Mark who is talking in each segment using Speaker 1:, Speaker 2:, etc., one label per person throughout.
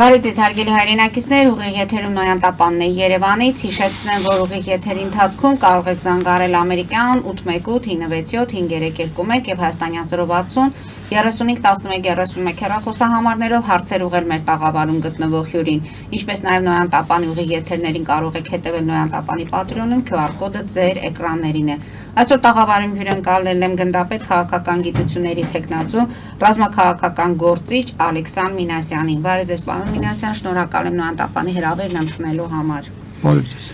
Speaker 1: Բարև հարգելի հայրենակիցներ, ուղիղ եթերում Նոյան Տապանն է Երևանից, հիշեցնեմ, որ ուղիղ եթերի ընթացքում կարող եք զանգարել ամերիկյան 818-532-531 և հայաստանյան 060 351131 հեռախոսահամարներով հարցեր ուղղել մեր տաղավարում գտնվող հյուրին, ինչպես նաև Նոյան Տապանի ուղիղ եթերներին կարող եք հետևել Նոյան Տապանի Patreon-ում, QR կոդը ձեր էկրաններին է։ Այսօր տաղավարում հյուրընկալել եմ գնդապետ քաղաքական գիտությունների թեկնածու, ռազմաքաղաքական գործիչ Ալեքսան Մինասյանին։ Բարև ձեզ, պարոն Մինասյան, շնորհակալ եմ Նոյան Տապանի հրավերն ընդունելու համար։
Speaker 2: Բարև ձեզ։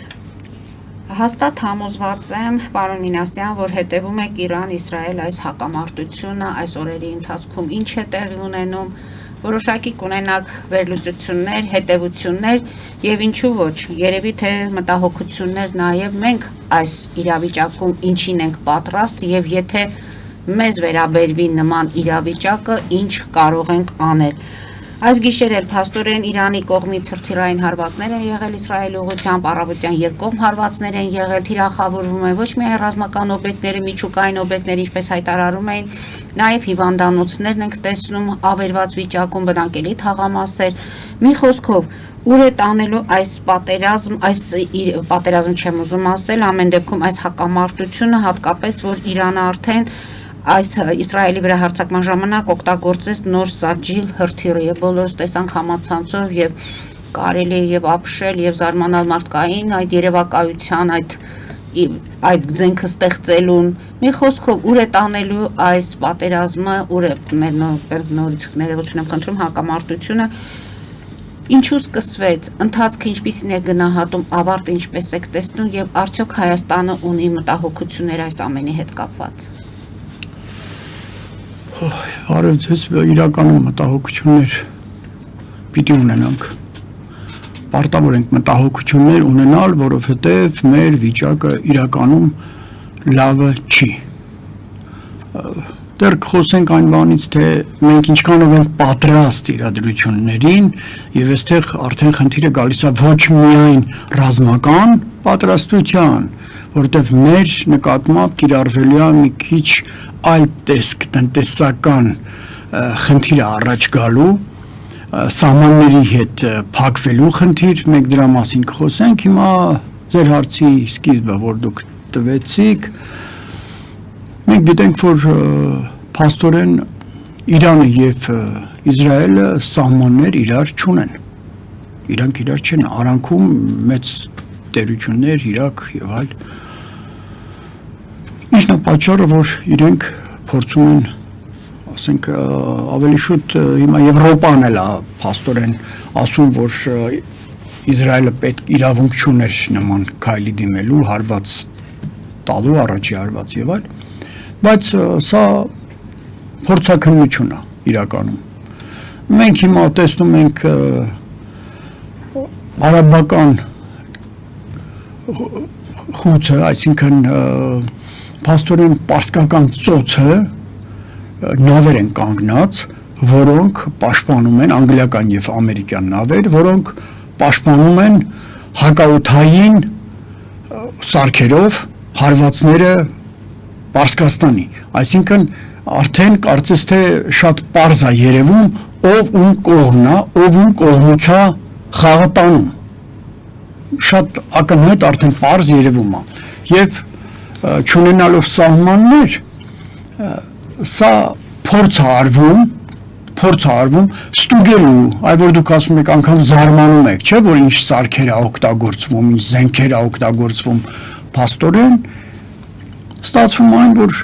Speaker 1: Հաստատ համոզված եմ, պարոն Մինասյան, որ հետևում եք Իրան-Իսրայել այս հակամարտությունը այս օրերի ընթացքում ինչ է տեղի ունենում, որոշակի կունենաք վերլուծություններ, հետևություններ եւ ինչու ոչ, երևի թե մտահոգություններ նաեւ մենք այս իրավիճակում ինչին ենք պատրաստ եւ եթե մեզ վերաբերվի նման իրավիճակը, ինչ կարող ենք անել։ Այս գիշեր էլ փաստորեն Իրանի կողմից հրթիռային հարվածներ են եղել Իսրայելի ուղղությամբ, առավոտյան երկկողմ հարվածներ են եղել, թիրախավորվում են ոչ միայն ռազմական օբյեկտները, միջուկային օբյեկտները, ինչպես հայտարարում էին, նաև հիվանդանոցներն ենք տեսնում ավերված վիճակում, բնակելի թաղամասեր։ Մի խոսքով, ուր է տանելու այս պատերազմ չեմ ուզում ասել, ամեն դեպքում այս հակամարտությունը, հատկապես որ Իրանը արդեն այս Իսրայելի վրա հարձակման ժամանակ օգտագործեց նոր սաջիլ հրթիռը եւ բոլորս տեսանք համացանցով եւ կարելի է եւ ապշել եւ զարմանալ մարդկային այդ երևակայության այդ ձենքը ստեղծելուն մի խոսքով ուր է տանելու այս պատերազմը ուր է նորից ներողություն եմ խնդրում հակամարտությունը ինչու սկսվեց ընթացքը ինչպիսին է գնահատում ավարտը ինչպես եք տեսնում եւ արդյոք Հայաստանը ունի մտահոգություններ այս ամենի հետ կապված
Speaker 2: Բարև ձեզ, իրականում մտահոգություններ պիտի ունենանք, պարտավոր ենք մտահոգություններ ունենալ, որովհետև մեր վիճակը իրականում լավը չի։ Դեռ խոսենք այն բանից, թե մենք ինչքանով ենք պատրաստ իրադրություններին և այստեղ արդեն խնդիրը գալիս է ոչ միայն ռազմական պատրաստության, որովհետև մեր նկատմամբ կիրառվելու է մի քիչ այլ տեսք տնտեսական խնդիրը առաջ գալու, սահմանների հետ փակվելու խնդիր, մենք դրա մասին կխոսենք, հիմա ձեր հարցի սկիզբը, որ դուք տվեցիք, մենք գիտենք, որ փաստորեն Իրանը և Իսրայելը սահմաններ իրար չունեն, իրանք իրար չեն, արանքում մեծ տերություններ, Իրաք և այլ, ինչն է պատճառը, որ իրենք փորձում են, ասենք, ավելի շուտ հիմա Եվրոպան էլ է փաստորեն ասում, որ Իսրայելը պետք իրավունք չուներ նման քայլի դիմելու, հարված տալու, առաջի հարված եւ այլ, բայց սա փորձաքննություն է իրականում։ Մենք հիմա տեսնում ենք արաբական խուցը, այսինքն փաստորեն պարսկական ծոցը նավեր են կանգնած, որոնք պաշտպանում են անգլիական եւ ամերիկյան նավեր, որոնք պաշտպանում են հակաօդային սարքերով հարվածները Պարսկաստանի, այսինքն արդեն կարծես թե շատ պարզ է երևում, ով ում կողմն է, ով ում կողմից է խաղը տանում, շատ ակնհայտ արդեն պարզ երևում է, եւ չունենալով սահմաններ, սա փորձ է արվում ստուգելու, այլ որ դուք ասում եք անգամ զարմանում եք, չէ, որ ինչ սարքեր է օգտագործվում, ինչ զենքեր է օգտագործվում, փաստորեն ստացվում այն, որ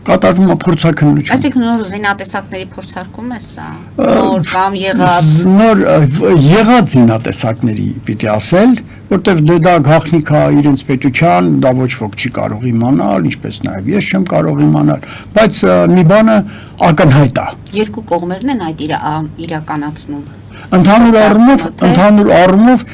Speaker 2: կատարվում է փորձաքննություն։
Speaker 1: Այսինքն նոր զինատեսակների փորձարկում է սա, նոր կամ եղած։
Speaker 2: Նոր եղած զինատեսակների պիտի ասել, որտեղ դա գաղտնիք է իրենց պետության, դա ոչ ոք չի կարող իմանալ, ինչպես նաև ես չեմ կարող իմանալ, բայց մի բանը ակնհայտ է։
Speaker 1: Երկու կողմերն են այդ իրականացնում։
Speaker 2: Ընդհանուր առումով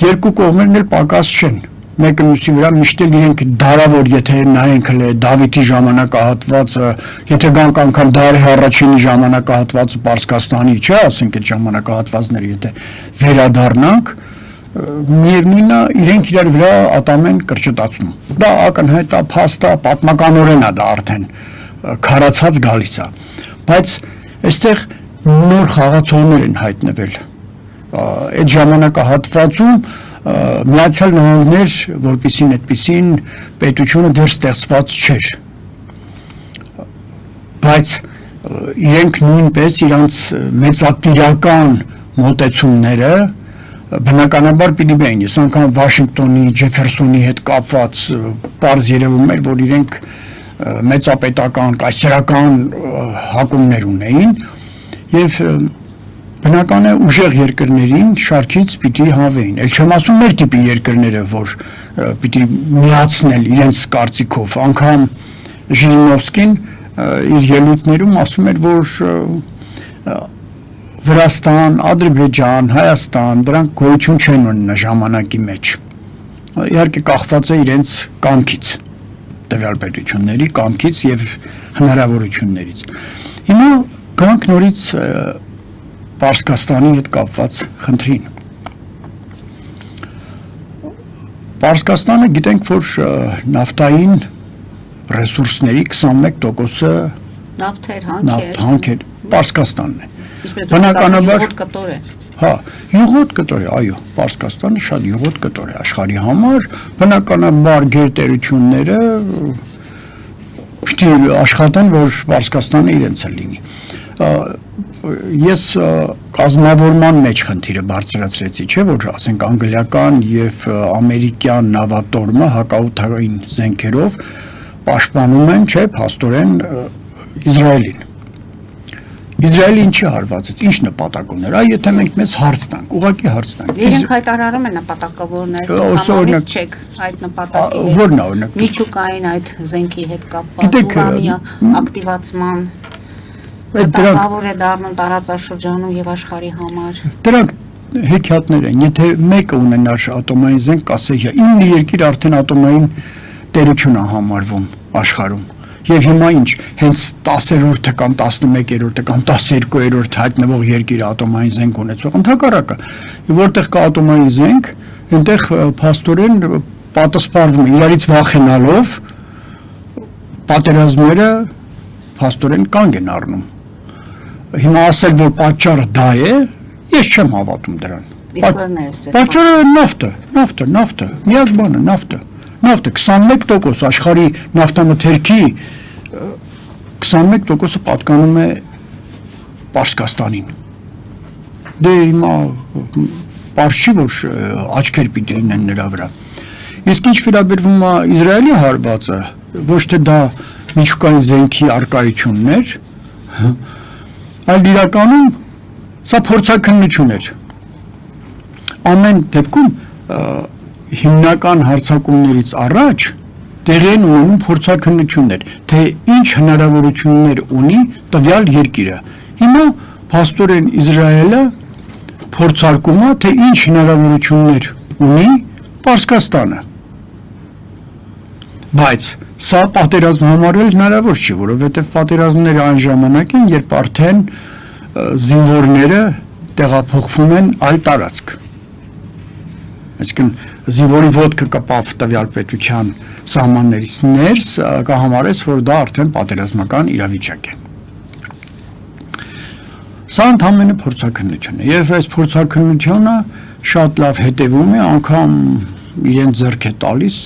Speaker 2: երկու կողմերն էլ պակաս չեն։ Մեկը մյուսի վրա միշտ էլ իրենք դարավոր, եթե նայենք Դավիթի ժամանակահատվածը, եթե գանք անգամ Դարեհ առաջինի ժամանակահատվածը Պարսկաստանի, չէ, ասենք այդ ժամանակահատվածները, եթե վերադառնանք, միևնույնն է, իրենք իրար վրա ատամեն կրճտացնում։ Դա ակնհայտ է, փաստ է, պատմականորեն է դա արդեն քարացած գալիս է։ Բայց այստեղ նոր խաղացողներ են հայտնվել։ այդ ժամանակահատվածում Միացյալ Նահանգներ, որպեսզի այդպիսին պետությունը դեռ ստեղծված չէր, բայց իրենք նույնպես իրանց մեծատիրական մոտեցումները բնականաբար պիտի բային, ես անգամ Վաշինգտոնի, Ջեֆերսոնի հետ կապված պարզ երևում էր, որ իրենք մեծապետական, կայսերական հակումներ ունեին եւ բնական է ուժեղ երկրներին շարքից պիտի հավեին։ Էլ չեմ ասում մեր տիպի երկրները, որ պիտի միացնել իրենց կարծիքով, անգամ Ժիրինովսկին իր ելույթներում ասում էր, որ Վրաստան, Ադրբեջան, Հայաստան, դրանք գոյություն չեն ունենա ժամանակի մեջ։ Իհարկե կախված է իրենց կամքից, տվյալ պետությունների կամքից եւ հնարավորություններից։ Հիմա գանք նորից Պարսկաստանի հետ կապված խնդրին։ Պարսկաստանը գիտենք, որ նավթային ռեսուրսների 21%-ը
Speaker 1: նավթեր,
Speaker 2: հանքեր, Պարսկաստանն է։
Speaker 1: Բնականաբար յուղոտ կտոր է։
Speaker 2: Հա, յուղոտ կտոր է, այո, Պարսկաստանը շատ յուղոտ կտոր է աշխարհի համար, բնականաբար գերտերությունները պիտի աշխատեն, որ Պարսկաստանը իրենցը լինի։ Ես կազմավորման մեջ խնդիրը բարձրացրեցի, չէ՞ որ ասենք անգլիական եւ ամերիկյան նավատորմը հակաօդային զենքերով պաշտպանում են, չէ՞, փաստորեն Իսրայելին։ Իսրայելը ինչի հարվածեց, ինչ նպատակ ուներ, այ եթե մենք մեզ հարց տանք, ուղղակի հարց տանք։
Speaker 1: Իրենք հայտարարում են նպատակավորներ, համարից չեք այդ նպատակի հետ։
Speaker 2: Որն է օրինակ։
Speaker 1: Միջուկային այդ զենքի հետ կապված ուրանի ակտիվացման նպատակավոր է դառնում տարածաշրջանում եւ աշխարհի համար։ Դրանք
Speaker 2: հեքիաթներ են, եթե մեկը ունենար ատոմային զենք, կասեի, 9 երկիր արդեն ատոմային տերություն է համարվում աշխարհում։ Եվ հիմա ինչ, հենց 10-րդը կամ 11-րդը կամ 12-րդ հայտնվող երկիրը ատոմային զենք ունեցող, ընդհակառակը, որտեղ կա ատոմային զենք, այնտեղ փաստորեն պատասխանվում է իրարից վախենալով, պատերազմները փաստորեն կանգ են առնում։ Հիմա ասել, որ պատճառը դա է, ես չեմ հավատում դրան։
Speaker 1: Իսկ որն է էս։
Speaker 2: Պատճառը նավթը, միակ բանը նավթը։ Նավթը 21% աշխարհի նավթամթերքի 21%-ը պատկանում է Պարսկաստանին։ Դե հիմա պարզ չի, որ աչքեր պիտի լինեն նրա վրա։ Իսկ ինչ վերաբերվում է Իսրայելի հարվածը, ոչ թե դա միջուկային զենքի արկայությունն էր, այլ իրականում սա փորձաքննություն էր։ Ամեն դեպքում հիմնական հարձակումներից առաջ տեղի են ունենում փորձաքննություններ, թե ինչ հնարավորություններ ունի տվյալ երկիրը։ Հիմա փաստորեն Իսրայելը փորձարկում է, թե ինչ հնարավորություններ ունի Պարսկաստանը։ Բայց սա պատերազմ համարել հնարավոր չի, որովհետև պատերազմները այն ժամանակ են, երբ արդեն զինվորները տեղափոխվում են այլ տարածք։ Այսինքն զինվորի ոտքը կպավ տվյալ պետության սահմաններից ներս, կհամարես, որ դա արդեն պատերազմական իրավիճակ է։ Սա ընդհանրապես փորձաքննություն է, եւ այս փորձաքննությունը շատ լավ հետևում է, անգամ իրեն ձեռք է տալիս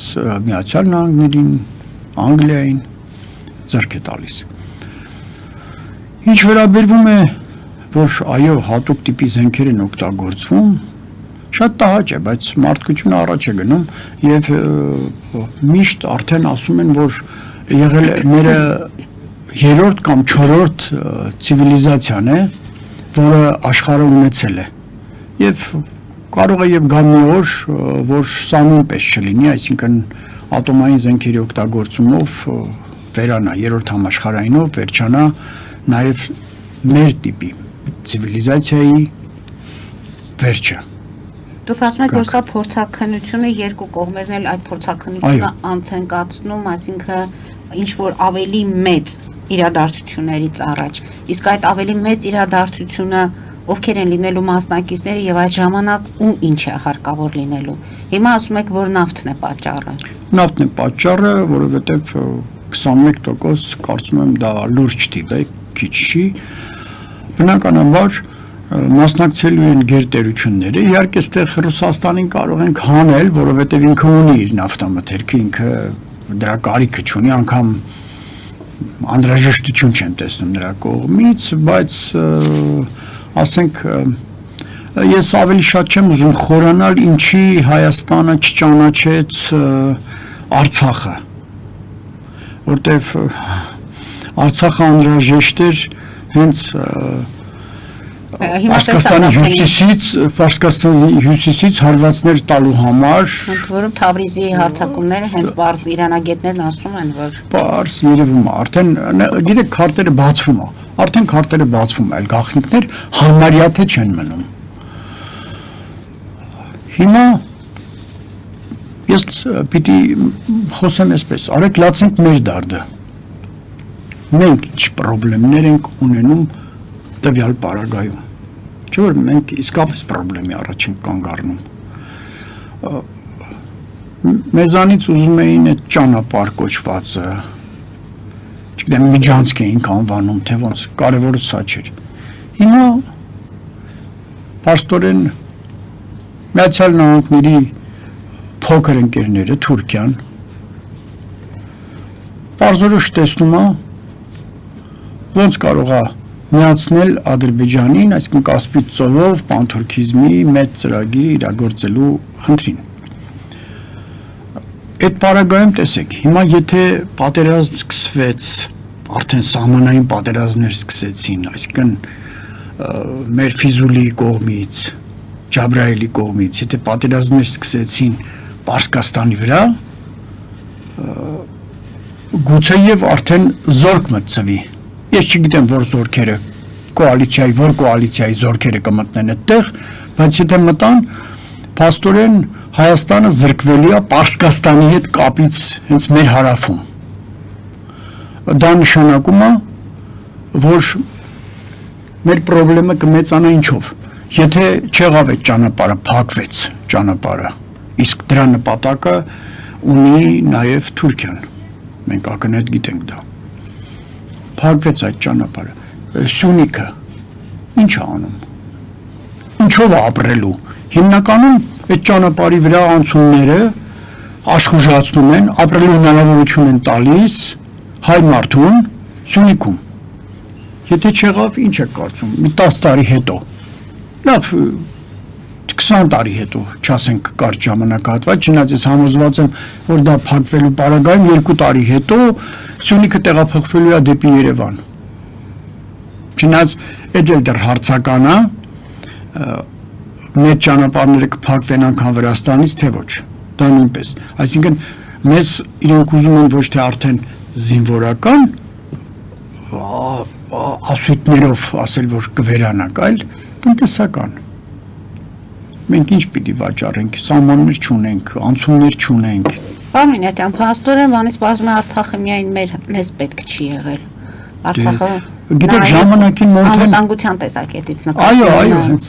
Speaker 2: Միացյալ Նահանգներին, Անգլիային ձեռք է տալիս։ Ինչ վերաբերվում է, որ այո, հատուկ տիպի զենքեր են օգտագործվում, շատ տհաճ է, բայց մարդկությունը առաջ է գնում եւ միշտ արդեն ասում են, որ եղել է մեր 3-րդ կամ 4-րդ ցիվիլիզացիան է, որը աշխարհը ունեցել է։ Եվ կարող է եւ գա մի օր, որ սա նույնպես չլինի, այսինքն ատոմային զենքերի օգտագործումով վերանա 3-րդ համաշխարհայինով վերջանա նաեւ մեր տիպի ցիվիլիզացիայի վերջը։
Speaker 1: Դուք ասում եք, որ սա փորձաքննությունը երկու կողմերն էլ այդ փորձաքննությունը անց են կացնում, այսինքն ինչ որ ավելի մեծ իրադարձություններից առաջ։ Իսկ այդ ավելի մեծ իրադարձությունը ովքեր են լինելու մասնակիցները եւ այդ ժամանակ ում ինչ է հարկավոր լինելու։ Հիմա ասում եք, որ նավթն է պատճառը։
Speaker 2: Նավթն է պատճառը, որովհետեւ 21% կարծում եմ դա լուրջ տիպ է, քիչ չի։ Բնականաբար մասնակցելու են գերտերությունները, իհարկե այստեղ Ռուսաստանին կարող ենք հանել, որովհետև ինքը ունի իր նավթամթերքը, ինքը դրա կարիքը չունի, անգամ անհրաժեշտություն չեմ տեսնում նրա կողմից, բայց ասենք ես ավելի շատ չեմ ուզում խորանալ, ինչի Հայաստանը չճանաչեց Արցախը, որտեվ Արցախը անհրաժեշտ էր հենց Պարսկաստանի հյուսիսից հարվածներ տալու համար,
Speaker 1: որում Թավրիզի հարձակումները հենց բարձ իրանագետներն ասում են, որ
Speaker 2: բարձ երևում է, արդեն գիտեք քարտերը բացվում է, այլ գաղտնիքներ համարյա թե չեն մնում։ Հիմա ես պիտի խոսեմ այսպես, արեք լացենք մեր դարդը, մենք ինչ պրոբլեմներ ենք ունենում տվյալ պարագայում, չէ՞ որ մենք իսկապես պրոբլեմի առաջ ենք կանգ առնում։ Մեզանից ուզում էին այդ ճանապարհ կոչվածը, չգիտեմ, միջանցք էինք անվանում, թե ոնց, կարևորը սա չէր։ Հիմա փաստորեն Միացյալ Նահանգների փոքր ընկերները, Թուրքիան, պարզորոշ տեսնում է, ոնց կարող է միացնել Ադրբեջանին, այսինքն Կասպից ծովով պանթուրքիզմի մեծ ծրագիր իրագործելու խնդրին։ Այդ պարագայում տեսեք, հիմա եթե պատերազմ սկսվեց, արդեն սահմանային պատերազմներ սկսեցին, այսինքն մեր Ֆիզուլի կողմից, Ջաբրայելի կողմից, եթե պատերազմներ սկսեցին Պարսկաստանի վրա, գուցեև արդեն զորք մտցվի։ Ես չգիտեմ, որ զորքերը կոալիցիայի զորքերը կմտնեն այդտեղ, բայց եթե մտան, փաստորեն Հայաստանը զրկվելու է Պարսկաստանի հետ կապից հենց մեր հարավում։ Դա նշանակում է, որ մեր խնդրումը կմեծանա ինչով։ Եթե չեղավ այդ ճանապարհը, փակվեց ճանապարհը, իսկ դրա նպատակը ունի նաև Թուրքիան։ Մենք ակնհայտ գիտենք դա։ Փակվեց այդ ճանապարհը, Սյունիքը ինչ է անում, ինչով է ապրելու, հիմնականում այդ ճանապարհի վրա անցումները աշխուժացնում են, ապրելու հնարավորություն են տալիս հայ մարդուն Սյունիքում, եթե չեղավ ինչ է կարծում, մի 10 տարի հետո, լավ 20 տարի հետո, չասենք կարճ ժամանակահատված, չնայած ես համոզված եմ, որ դա փակվելու պարագայում 2 տարի հետո Սյունիքը տեղափոխվելու է դեպի Երևան։ Չնայած այդ էլ դեռ հարցական է, մեր ճանապարհները կփակվեն անգամ Վրաստանից, թե ոչ, դա նույնպես։ Այսինքն մեզ իրենք ուզում են ոչ թե արդեն զինվորական ասույթներով ասել, որ կվերանանք, այլ տնտեսական։ Մենք ինչ պիտի վաճառենք, սահմաններ չունենք, անցումներ չունենք։
Speaker 1: Պարոն Մինասյան, փաստորեն բանից բացում է Արցախը միայն մեզ պետք չի եղել։ Արցախը
Speaker 2: գիտեք ժամանակին
Speaker 1: անվտանգության տեսակետից
Speaker 2: նկատի։ Այո, հենց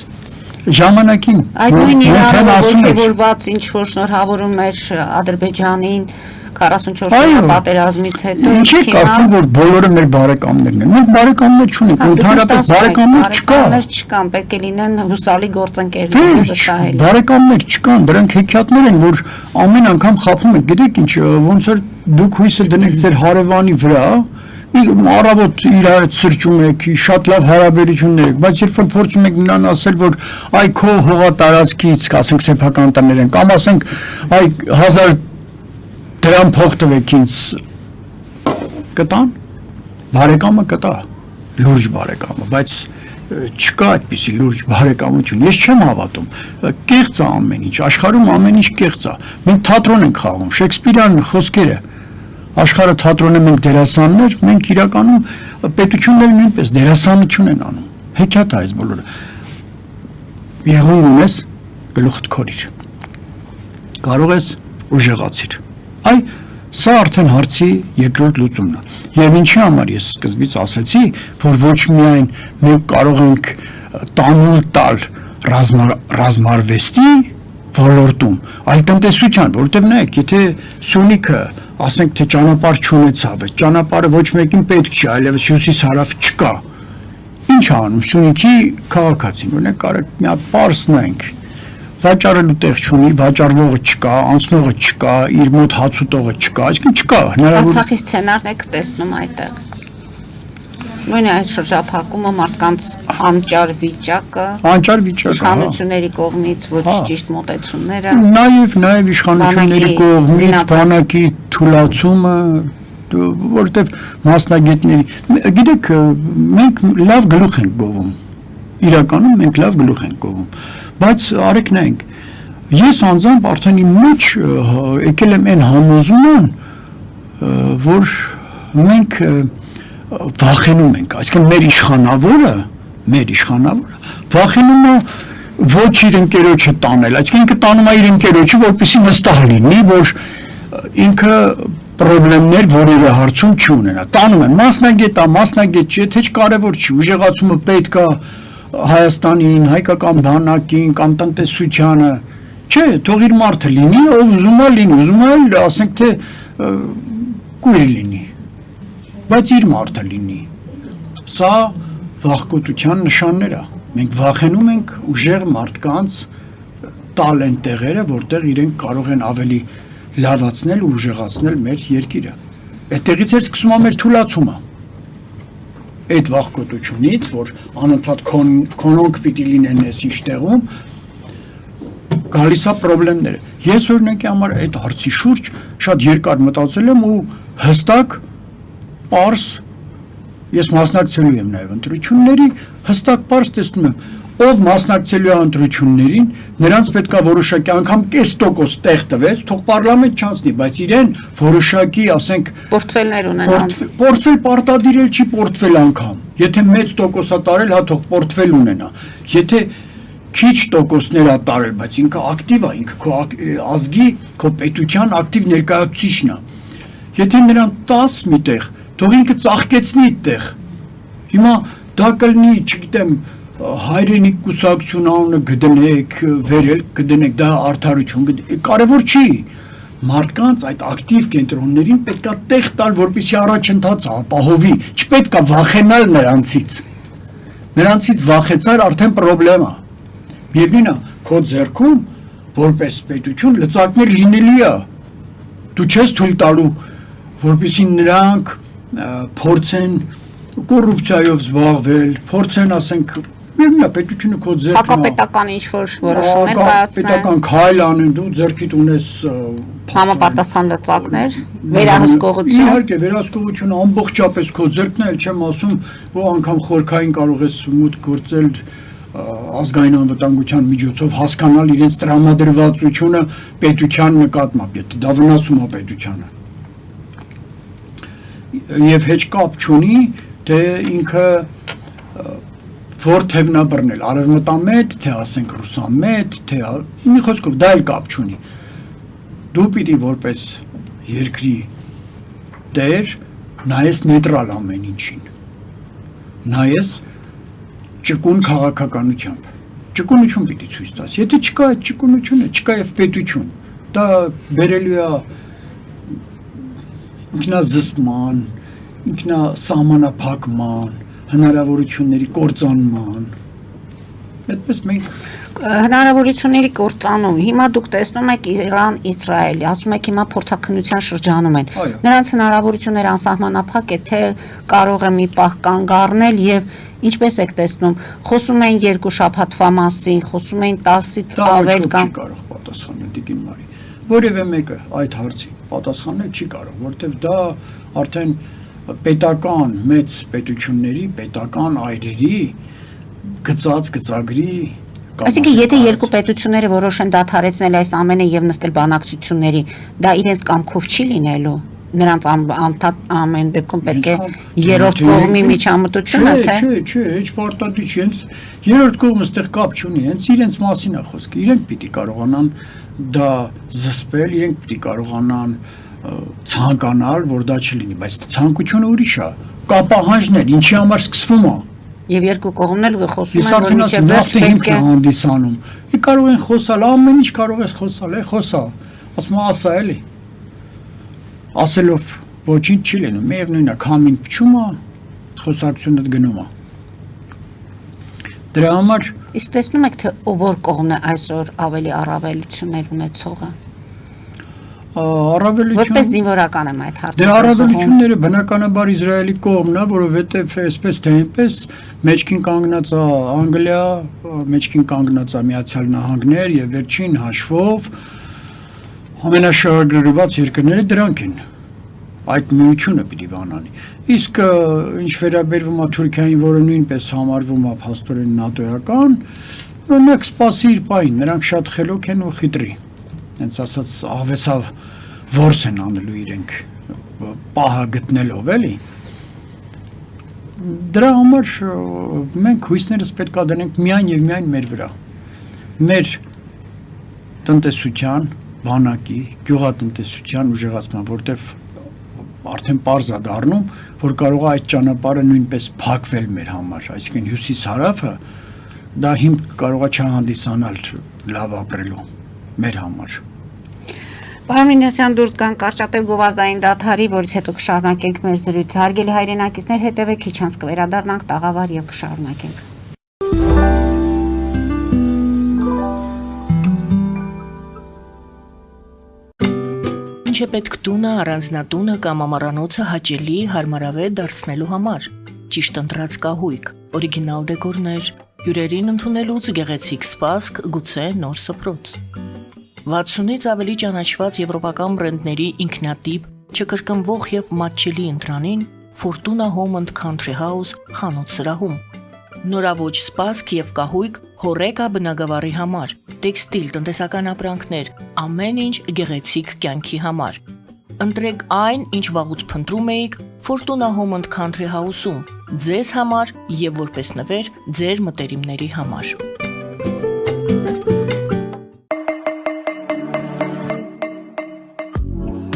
Speaker 2: ժամանակին
Speaker 1: այդ նույն ողջավորված ինչ որ շնորհավորումներ Ադրբեջանին 44 օրյա պատերազմից հետո
Speaker 2: ինչի՞ կարծում որ բոլորը մեր բարեկամներն են։ Մենք բարեկամներ չունենք, ընդհանրապես բարեկամներ
Speaker 1: չկան, պետք է լինեն հուսալի գործընկերներ, վստահելի։
Speaker 2: Բարեկամներ չկան, դրանք հեքիաթներ են, որ ամեն անգամ խափում են։ Գիտեք ինչ, ոնց որ դուք հույսը դնեք ձեր հարևանի վրա, առավոտ իրար հետ սրճում եք, շատ լավ հարաբերություններ եք, բայց երբ որ փորձում եք նրան ասել, որ այ քո հողատարածքից, ասենք սեփական տներ են, կամ ասենք այ 1000 դրամ փող տվեք ինձ, կտան, բարեկամը կտա, լուրջ բարեկամը, բայց չկա այդպիսի լուրջ բարեկամություն, ես չեմ հավատում, կեղծ է ամեն ինչ, աշխարհում ամեն ինչ կեղծ է, մենք թատրոն ենք խաղում, Շեքսպիրյան խոսքերը, աշխարհը թատրոն է, մենք դերասաններ, մենք իրականում պետությունները նույնպես դերասանություն են անում, հեքիաթ է այս բոլորը, եղուն ունես, գլուխդ քորիր, կարող ես ուժեղացիր, այ սա արդեն հարցի երկրորդ լուծումն է, եւ ինչի համար ես սկզբից ասացի, որ ոչ միայն մենք կարող ենք տանուլ տալ ռազմարվեստի ոլորտում, այլ տնտեսության, որտեղ նայեք, եթե Սյունիքը ասենք թե ճանապարհ չունեցավ, այդ ճանապարհը ոչ մեկին պետք չի, այլևս հյուսիս հարավ չկա։ Ինչ անում Սյունիքի քաղաքացին, օրինակ կարելի մի հատ պարսնենք, վաճառելու տեղ չունի, վաճառվողը չկա, անցնողը չկա, իր մոտ հաց ուտողը չկա, այսինքն չկա հնարավոր
Speaker 1: Արցախի սցենարն եք տեսնում այդտեղ։ Նույն այդ շրջափակումը մարդկանց անճար վիճակը,
Speaker 2: անճար վիճակ,
Speaker 1: իշխանությունների կողմից ոչ ճիշտ մոտեցումները,
Speaker 2: նաև իշխանությունների
Speaker 1: բանակի
Speaker 2: կողմից
Speaker 1: զինաթափ-
Speaker 2: բանակի թուլացումը, որտեվ մասնագետների, գիտեք, մենք լավ գլուխ ենք գովում, իրականում մենք լավ գլուխ ենք գովում, բայց արեք նայենք, ես անձամբ արդեն իմ մեջ եկել եմ այն համոզման, որ մենք վախենում ենք, այսինքն մեր իշխանավորը վախենում է ոչ իր ընկերոջը տանել, այսինքն ինքը տանում է իր ընկերոջը, որպեսզի վստահ լինի, որ ինքը պրոբլեմներ որևէ հարցում չունենա, տանում են մասնագետ չէ, թե կարևոր չի, ուժեղացումը պետք է Հայաստանին, հայկական բանակին կամ տնտեսությանը, չէ, թող իր մարդը լինի, ով ուզում է լինի, ուզում է ասենք թե կույր լինի, բայց իր մարդը լինի, սա վախկոտության նշաններ է, մենք վախենում ենք ուժեղ մարդկանց տալ են տեղերը, որտեղ իրենք կարող են ավելի լավացնել ու ուժեղացնել մեր երկիրը, այդտեղից էր սկսում է մեր թուլացումը, այդ վախկոտությունից, որ անընդհատ քոնոնք պիտի լինեն այս ինչ տեղում, գալիս է պրոբլեմները, ես օրինակի համար այդ հարցի շուրջ շատ երկար մտածել եմ ու հստակ պարզ, ես մասնակցելու եմ նաև ընտրությունների, հստակ պարզ տեսնում եմ, ով մասնակցելու է ընտրություններին, նրանց պետք է որոշակի անգամ կես տոկոս տեղ տվեց, թող պարլամենտ չանցնի, բայց իրեն որոշակի, ասենք,
Speaker 1: պորտֆելներ ունենան։
Speaker 2: պորտֆել պարտադիրել չի պորտֆել անգամ, եթե մեծ տոկոս է տարել, հա թող պորտֆել ունենա, եթե քիչ տոկոսներ է տարել, բայց ինքը ակտիվ է, ինքը քո ազգի, քո պետության ակտիվ ներկայացուցիչն է, եթե նրան 10 մի տեղ, թող ինքը ծաղկեցնի այդտեղ, հիմա դա կլինի, չգիտեմ, հայրենիք կուսակցություն անունը գտնեք, վերելք գտնեք, դա արդարություն, կարևոր չի, մարդկանց այդ ակտիվ կենտրոններին պետք է տեղ տալ, որպեսզի առաջընթացը ապահովի, չպետք է վախենալ նրանցից վախեցար արդեն պրոբլեմ է, միևնույն է, քո ձեռքում, որպես պետություն լծակներ լինելի է, դու չես թույլ տալու, որպեսզի նրանք փորձեն կոռուպցիայով զբաղվել, փորձեն, ասենք, միևնույն է, պետությունը քո ձեռքում է,
Speaker 1: Հակապետական ինչ-որ որոշումներ կայացնել,
Speaker 2: պետական քայլ անեն, դու ձեռքիդ ունես
Speaker 1: համապատասխան լծակներ, վերահսկողություն,
Speaker 2: իհարկե, վերահսկողությունը ամբողջապես քո ձեռքն է, էլ չեմ ասում, որ անգամ խորքային կարող ես մուտք գործել ազգային անվտանգության միջոցով հասկանալ իրենց տրամադրվածությունը պետության նկատմամբ, եթե դա վնասում է պետությանը։ Եվ հեչ կապ չունի, թե ինքը որ թևնա բռնել, արևմտամետ, թե ասենք ռուսամետ, թե մի խոսքով դա էլ կապ չունի։ Դու պիտի որպես երկրի տեր նայես նեյտրալ ամեն ինչին։ Նայես ճկուն քաղաքականությամբ։ Ճկունություն պիտի ցույց տաս։ Եթե չկա այդ ճկունությունը, չկա եւ պետություն։ Դա բերելու է ինքնազսպման, ինքնասահմանափակման, հնարավորությունների կործանման։ Այդպես մենք
Speaker 1: հնարավորությունների կործանում, հիմա դուք տեսնում եք Իրան-Իսրայել, ասում եք հիմա փորձաքննության շրջանում են,
Speaker 2: Այո։
Speaker 1: նրանց հնարավորությունները անսահմանափակ է, թե կարող է մի պահ կանգ առնել եւ ինչպես եք տեսնում, խոսում են 2 շաբաթվա մասին, խոսում են 10-ից
Speaker 2: դա
Speaker 1: ավել
Speaker 2: ոչ
Speaker 1: կամ
Speaker 2: չի կարող պատասխանել Տիկին Մարի։ Որևէ մեկը այդ հարցին պատասխանել չի կարող, որովհետև դա արդեն պետական մեծ պետությունների, պետական այրերի գծած գծագրի
Speaker 1: Այսինքն եթե երկու պետությունները որոշեն դադարեցնել այս ամենը եւ նստել բանակցությունների, դա իրենց կամքով չի լինելու։ Նրանց ամեն դեպքում պետք է երրորդ կողմի միջամտությունը, թե
Speaker 2: Չէ, հեչ պարտադիր չի, հենց երրորդ կողմը այդտեղ կապ չունի, հենց իրենց մասին է խոսքը, իրենք պիտի կարողանան դա զսպել, իրենք պիտի կարողանան ցանկանալ, որ դա չլինի, բայց ցանկությունը ուրիշ է, կապահանջն է, ինչի համար սկսվում է։
Speaker 1: եւ երկու կողմն էլ խոսում
Speaker 2: Ես
Speaker 1: են, որ
Speaker 2: արդեն ասեմ,
Speaker 1: մինչեւ վերջ
Speaker 2: նախտե հիմք
Speaker 1: պետք
Speaker 2: է
Speaker 1: է
Speaker 2: հանդիսանում։ Ի կարող են խոսալ, ամեն ինչ կարող ես խոսալ, խոսա։ Ասում եմ, ասա էլի։ Ասելով ոչինչ չի լինում, միևնույն է, քամին փչում է, խոսակցությունը գնում է։ Դրա համար
Speaker 1: Իսկ տեսնում եք, թե որ կողմն է այսօր ավելի առավելություններ ունեցողը։
Speaker 2: Առավելություն
Speaker 1: Որպես զինվորական եմ այդ հարցը։
Speaker 2: Դրա առավելությունները բնականաբար Իսրայելի կողմն է, որովհետև այսպես թե այնպես մեջքին կանգնած է Անգլիա, մեջքին կանգնած է Միացյալ Նահանգներ եւ վերջին հաշվով ամենաշահագրգռված երկրները դրանք են։ Այդ միությունը պիտի բանանի։ Իսկ ինչ վերաբերվում է Թուրքիային, որը նույնպես համարվում է փաստորեն նատոյական, օրինակ սպասի իր պահին, նրանք շատ խելոք են ու խիտրի։ Հենց ասած աղվեսավ որս են անելու իրենք պահը գտնելով էլի։ Դրա համար մենք հույսներս պետք է դնենք միայն եւ միայն մեր վրա։ Մեր տնտեսության, բանակի, գյուղատնտեսության ուժեղացման, որտեվ արդեն պարզ է դառնում, որ կարող է այդ ճանապարհը նույնպես փակվել մեր համար, այսինքն հյուսիս-հարավը դա հիմք կարող է չհանդիսանալ լավ ապրելու մեր համար։
Speaker 1: Պարոն Մինասյան, դուրս գանք կարճատև գովազդային դադարի, որից հետո կշարունակենք մեր զրույցը։ Հարգելի հայրենակիցներ, հետևեք քիչ անց կվերադառնանք տաղավար եւ կշարունակենք։
Speaker 3: Ինչ է պետք տունը, առանձնատունը կամ ամառանոցը հաճելի, հարմարավետ դարձնելու համար։ Ճիշտ ընտրած կահույք, օրիգինալ դեկորներ, հյուրերին ընդունելուց գեղեցիկ սպասք, գուցե նոր սփռոց։ 60-ից ավելի ճանաչված եվրոպական բրենդների ինքնատիպ, չկրկնվող եւ մատչելի ընտրանին Fortuna Home and Country House խանութ սրահում։ Նորավոճ սպասք եւ կահույք հորեկա բնագավառի համար, տեքստիլ, տնտեսական ապրանքներ, ամեն ինչ գեղեցիկ կյանքի համար։ Ընտրեք այն, ինչ վաղուց փնտրում էիք Fortuna Home and Country House-ում, ձեզ համար եւ որպես նվեր ձեր մտերիմների համար։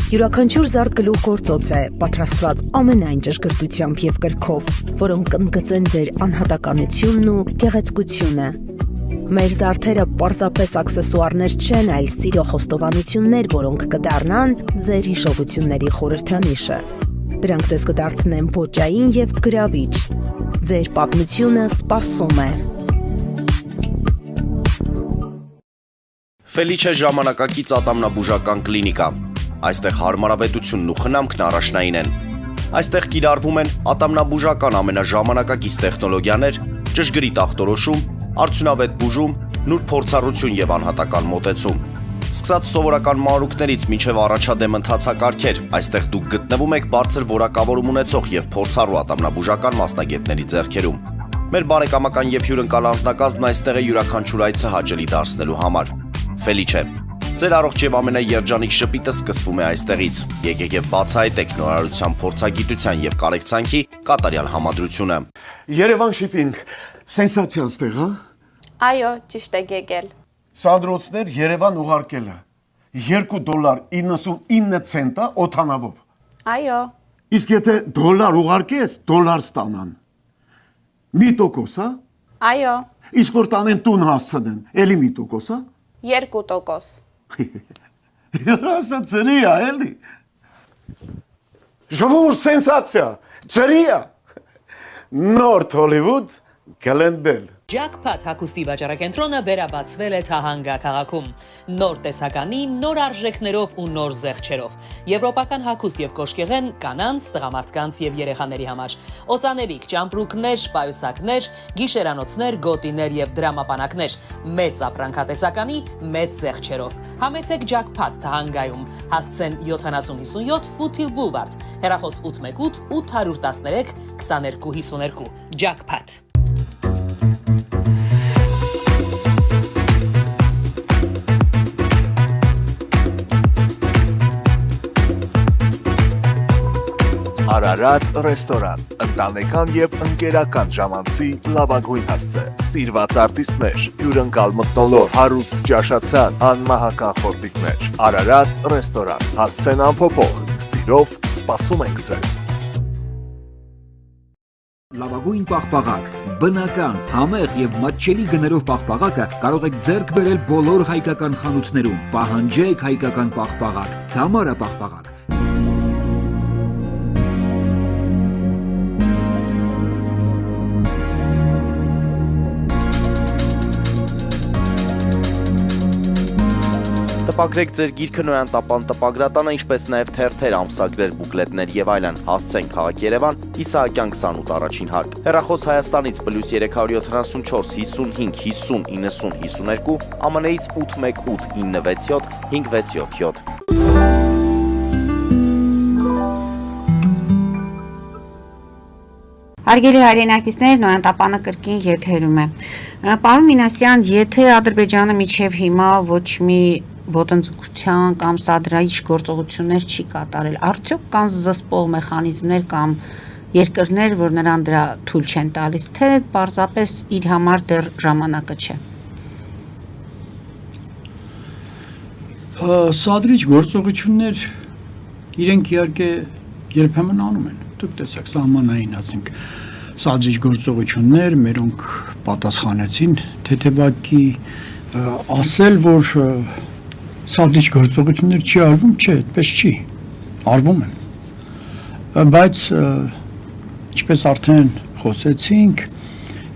Speaker 4: Յուրաքանչյուր զարդ գլուխ գործոց է, պատրաստված ամենայն ճշգրտությամբ եւ կրքով, որոնք կընդգծեն ձեր անհատականությունն ու գեղեցկությունը։ Մեր զարդերը պարզապես աքսեսուարներ չեն, այլ սիրո խոստովանություններ, որոնք կդառնան ձեր հիշողությունների խորհրդանիշը։ Դրանք ձեզ կդարձնեն ոճային եւ գրավիչ։ Ձեր պատմությունը սպասում է։
Speaker 5: Ֆելիչե ժամանակակից ատամնաբուժական կլինիկա։ Այստեղ հարմարավետությունն ու խնամքն առաջնային են։ Այստեղ կիրառվում են ատամնաբուժական ամենաժամանակակից տեխնոլոգիաներ, ճշգրիտ ախտորոշում, արդյունավետ բուժում, նուրբ փորձառություն եւ անհատական մոտեցում։ Սկսած սովորական մանրուքներից մինչև առաջադեմ ընթացակարգեր, այստեղ դուք գտնվում եք բարձր որակավորում ունեցող եւ փորձառու ատամնաբուժական մասնագետների ձեռքերում։ Մեր բարեկամական եւ հյուրընկալ անձնակազմն այստեղ է յուրաքանչյուր այցը հաճելի դարձնելու համար։ Ֆելիչե, ձեր առողջ եւ ամենաերջանիկ շպիտը սկսվում է այստեղից։ Եկեք եւ բացահայտեք նորարարության փորձագիտության եւ կարեկցանքի կատարյալ համադրությունը։
Speaker 6: Երևան շիփինգ, սենսացիա ստեղ, հա։
Speaker 7: Այո, ճիշտ եք եկել։
Speaker 6: Սանդրոցներ Երևան ուղարկելը $2.99 օթանավով։
Speaker 7: Այո,
Speaker 6: Իսկ եթե դոլար ուղարկես, դոլար ստանան։ Մի տոկոս, հա։
Speaker 7: այո,
Speaker 6: Իսկ որ տանեն տուն հասցնեն, էլի մի տոկոս, հա։
Speaker 7: 2%։
Speaker 6: Հրասը ծրի է, էլի։ Ժողովուրդ սենսացիա, ծրի է։ Նորթ Հոլիվուդ Գլենդել։
Speaker 8: Jackpot հագուստի վաճառակենտրոնը վերաբացվել է Թահանգա քաղաքում։ Նոր տեսականի, նոր արժեքներով ու նոր զեղչերով։ Եվրոպական հագուստ եւ կոշկեղեն կանանց, տղամարդկանց եւ երեխաների համար։ Օծանելիք, ճամպրուկներ, պայուսակներ, գիշերանոցներ, գոտիներ եւ դրամապանակներ։ Մեծ ապրանքատեսականի, մեծ զեղչերով։ Համեցեք Jackpot Թահանգայում։ Հասցեն 7057 Foothill Boulevard։ Հեռախոս 818 813 2252։ Jackpot։
Speaker 9: Արարատ ռեստորան, ընտանեկան եւ ընկերական ժամանցի լավագույն հասցե, սիրված արտիստներ, հյուրընկալ մթնոլորտ, հարուստ ճաշացան, անմահական խորտիկներ, Արարատ ռեստորան, հասցեն անփոփոխ, սիրով սպասում ենք ձեզ։
Speaker 10: Լավագույն պաղպաղակ, բնական, համեղ եւ մատչելի գներով պաղպաղակը կարող եք ձեռք բերել բոլոր հայկական խանութներում։ Պահանջեք հայկական պաղպաղակ, Թամարա պաղպաղակ։
Speaker 5: Տպագրեք ձեր գիրքը Նոյան տապան տպագրատանը, ինչպես նաև թերթեր, ամսագրեր, բուկլետներ եւ այլն։ Հասցեն քաղաք Երևան, Իսահակյան 28 առաջին հարկ։ Հեռախոս Հայաստանից +374 55 50 90 52, ԱՄՆ-ից 818 967 567։
Speaker 1: Հարգելի հայրենակիցներ, Նոյան տապանը կրկին եթերում է։ Պարոն Մինասյան, եթե Ադրբեջանը միջև հիմա ոչ մի ոտնձգության կամ սադրայիչ գործողություններ չի կատարել, արդյոք կան զսպող մեխանիզմներ կամ երկրներ, որ նրան դրա թույլ չեն տալիս, թե պարզապես իր համար դեռ ժամանակը չէ։
Speaker 2: Սադրիչ գործողություններ իրենք իհարկե երբեմն անում են։ Դուք տեսեք, սահմանային ասենք սադրիչ գործողություններ, մերոնք պատասխանեցին թեթևակի, ասել, որ սադրիչ գործողություններ չի արվում, չէ, այդպես չի, արվում են, բայց ինչպես արդեն խոսեցինք,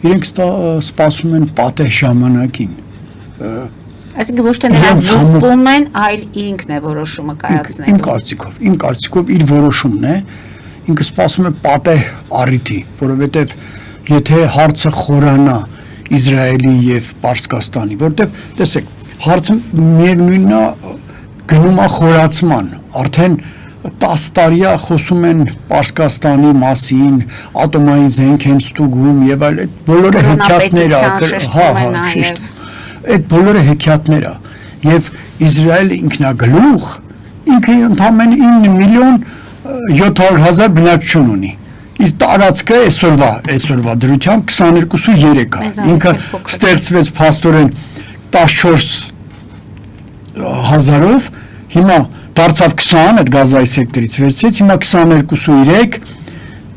Speaker 2: իրենք սպասում են պատեհ ժամանակին,
Speaker 1: այսինքն ոչ թե նրանք զսպում են, այլ ինքն է որոշումը կայացնելու։
Speaker 2: Իմ կարծիքով իր որոշումն է, ինքը սպասում է պատեհ առիթի, որովհետև եթե հարցը խորանա Իսրայելի եւ Պարսկաստանի, որովհետև տեսեք, հարցը միևնույնն է գնում է խորացման, արդեն 10 տարի է խոսում են Պարսկաստանի մասին, ատոմային զենք են ստուգում եւ այլ, այդ բոլորը հեքիաթներ է, այդ բոլորը հեքիաթներ է եւ Իսրայելը ինքնագլուխ, ինքը ընդամենը 9 միլիոն 700,000 բնակչություն ունի։ Իր տարածքը այսօրվա դրությամբ 22.3 է։ Ինքը ստեղծվեց փաստորեն 14,000-ով, հիմա դարձավ 20, այդ Գազայի սեկտորից վերցրեց, հիմա 22.3,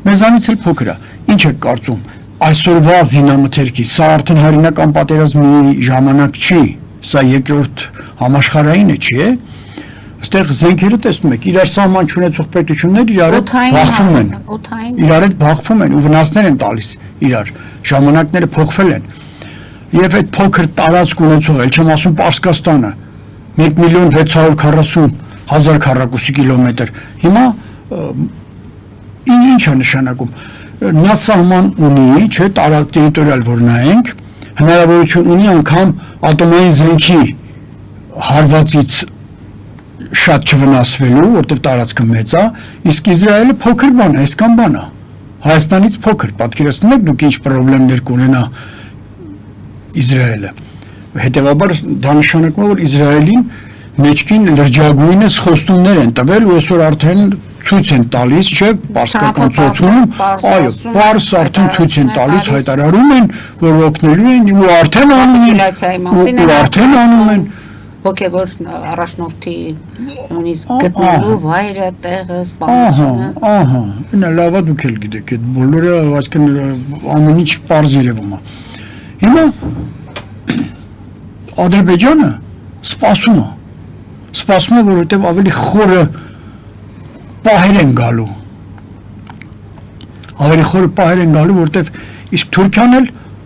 Speaker 2: մեզանից էլ փոքր է։ Ինչ եք կարծում, այսօրվա զինամթերքի, սա արդեն հայրենական պատերազմի ժամանակ չի, սա երկրորդ համաշխարհայինը չի է։ Այստեղ զենքերը տեսնում եք, իրար սահման չունեցող պետություններ իրար հետ բախվում են ու վնասներ են տալիս իրար, ժամանակները փոխվել են եւ այդ փոքր տարածք ունեցող, ել չեմ ասում Պարսկաստանը 1,640,000 քառակուսի կիլոմետր, հիմա ինչ է նշանակում, նա սահման ունի, չէ, տերիտորիալ որ նայենք, հնարավորություն ունի անգամ ատոմային զենքի հարվածից շատ չվնասվելու, որտեղ տարածքը մեծ է, իսկ Իսրայելը փոքր բան է, այսքան բան է, Հայաստանից փոքր, պատկերացնում եք դուք ինչ պրոբլեմներ կունենա Իսրայելը, հետևաբար դա նշանակում է, որ Իսրայելին մեջքին լրջագույնս խոստումներ են տվել ու այսօր արդեն ցույց են տալիս, չէ, պարսկական ծոցում, այո, պարս արդեն ցույց են տալիս, հայտարարում են, որ օգնելու են ու արդեն անում են
Speaker 1: հոգևոր առաջնորդի նույնիսկ գտնելու վայրը, տեղը, սպանությունը։
Speaker 2: Ահա, նա լավ է դուք էլ գիտեք, այդ բոլորը այսինքն ամեն ինչ պարզ երևում է։ Հիմա Ադրբեջանը սպասում է, որովհետև ավելի խորը պահեր են գալու, որովհետև իսկ Թուրքիան էլ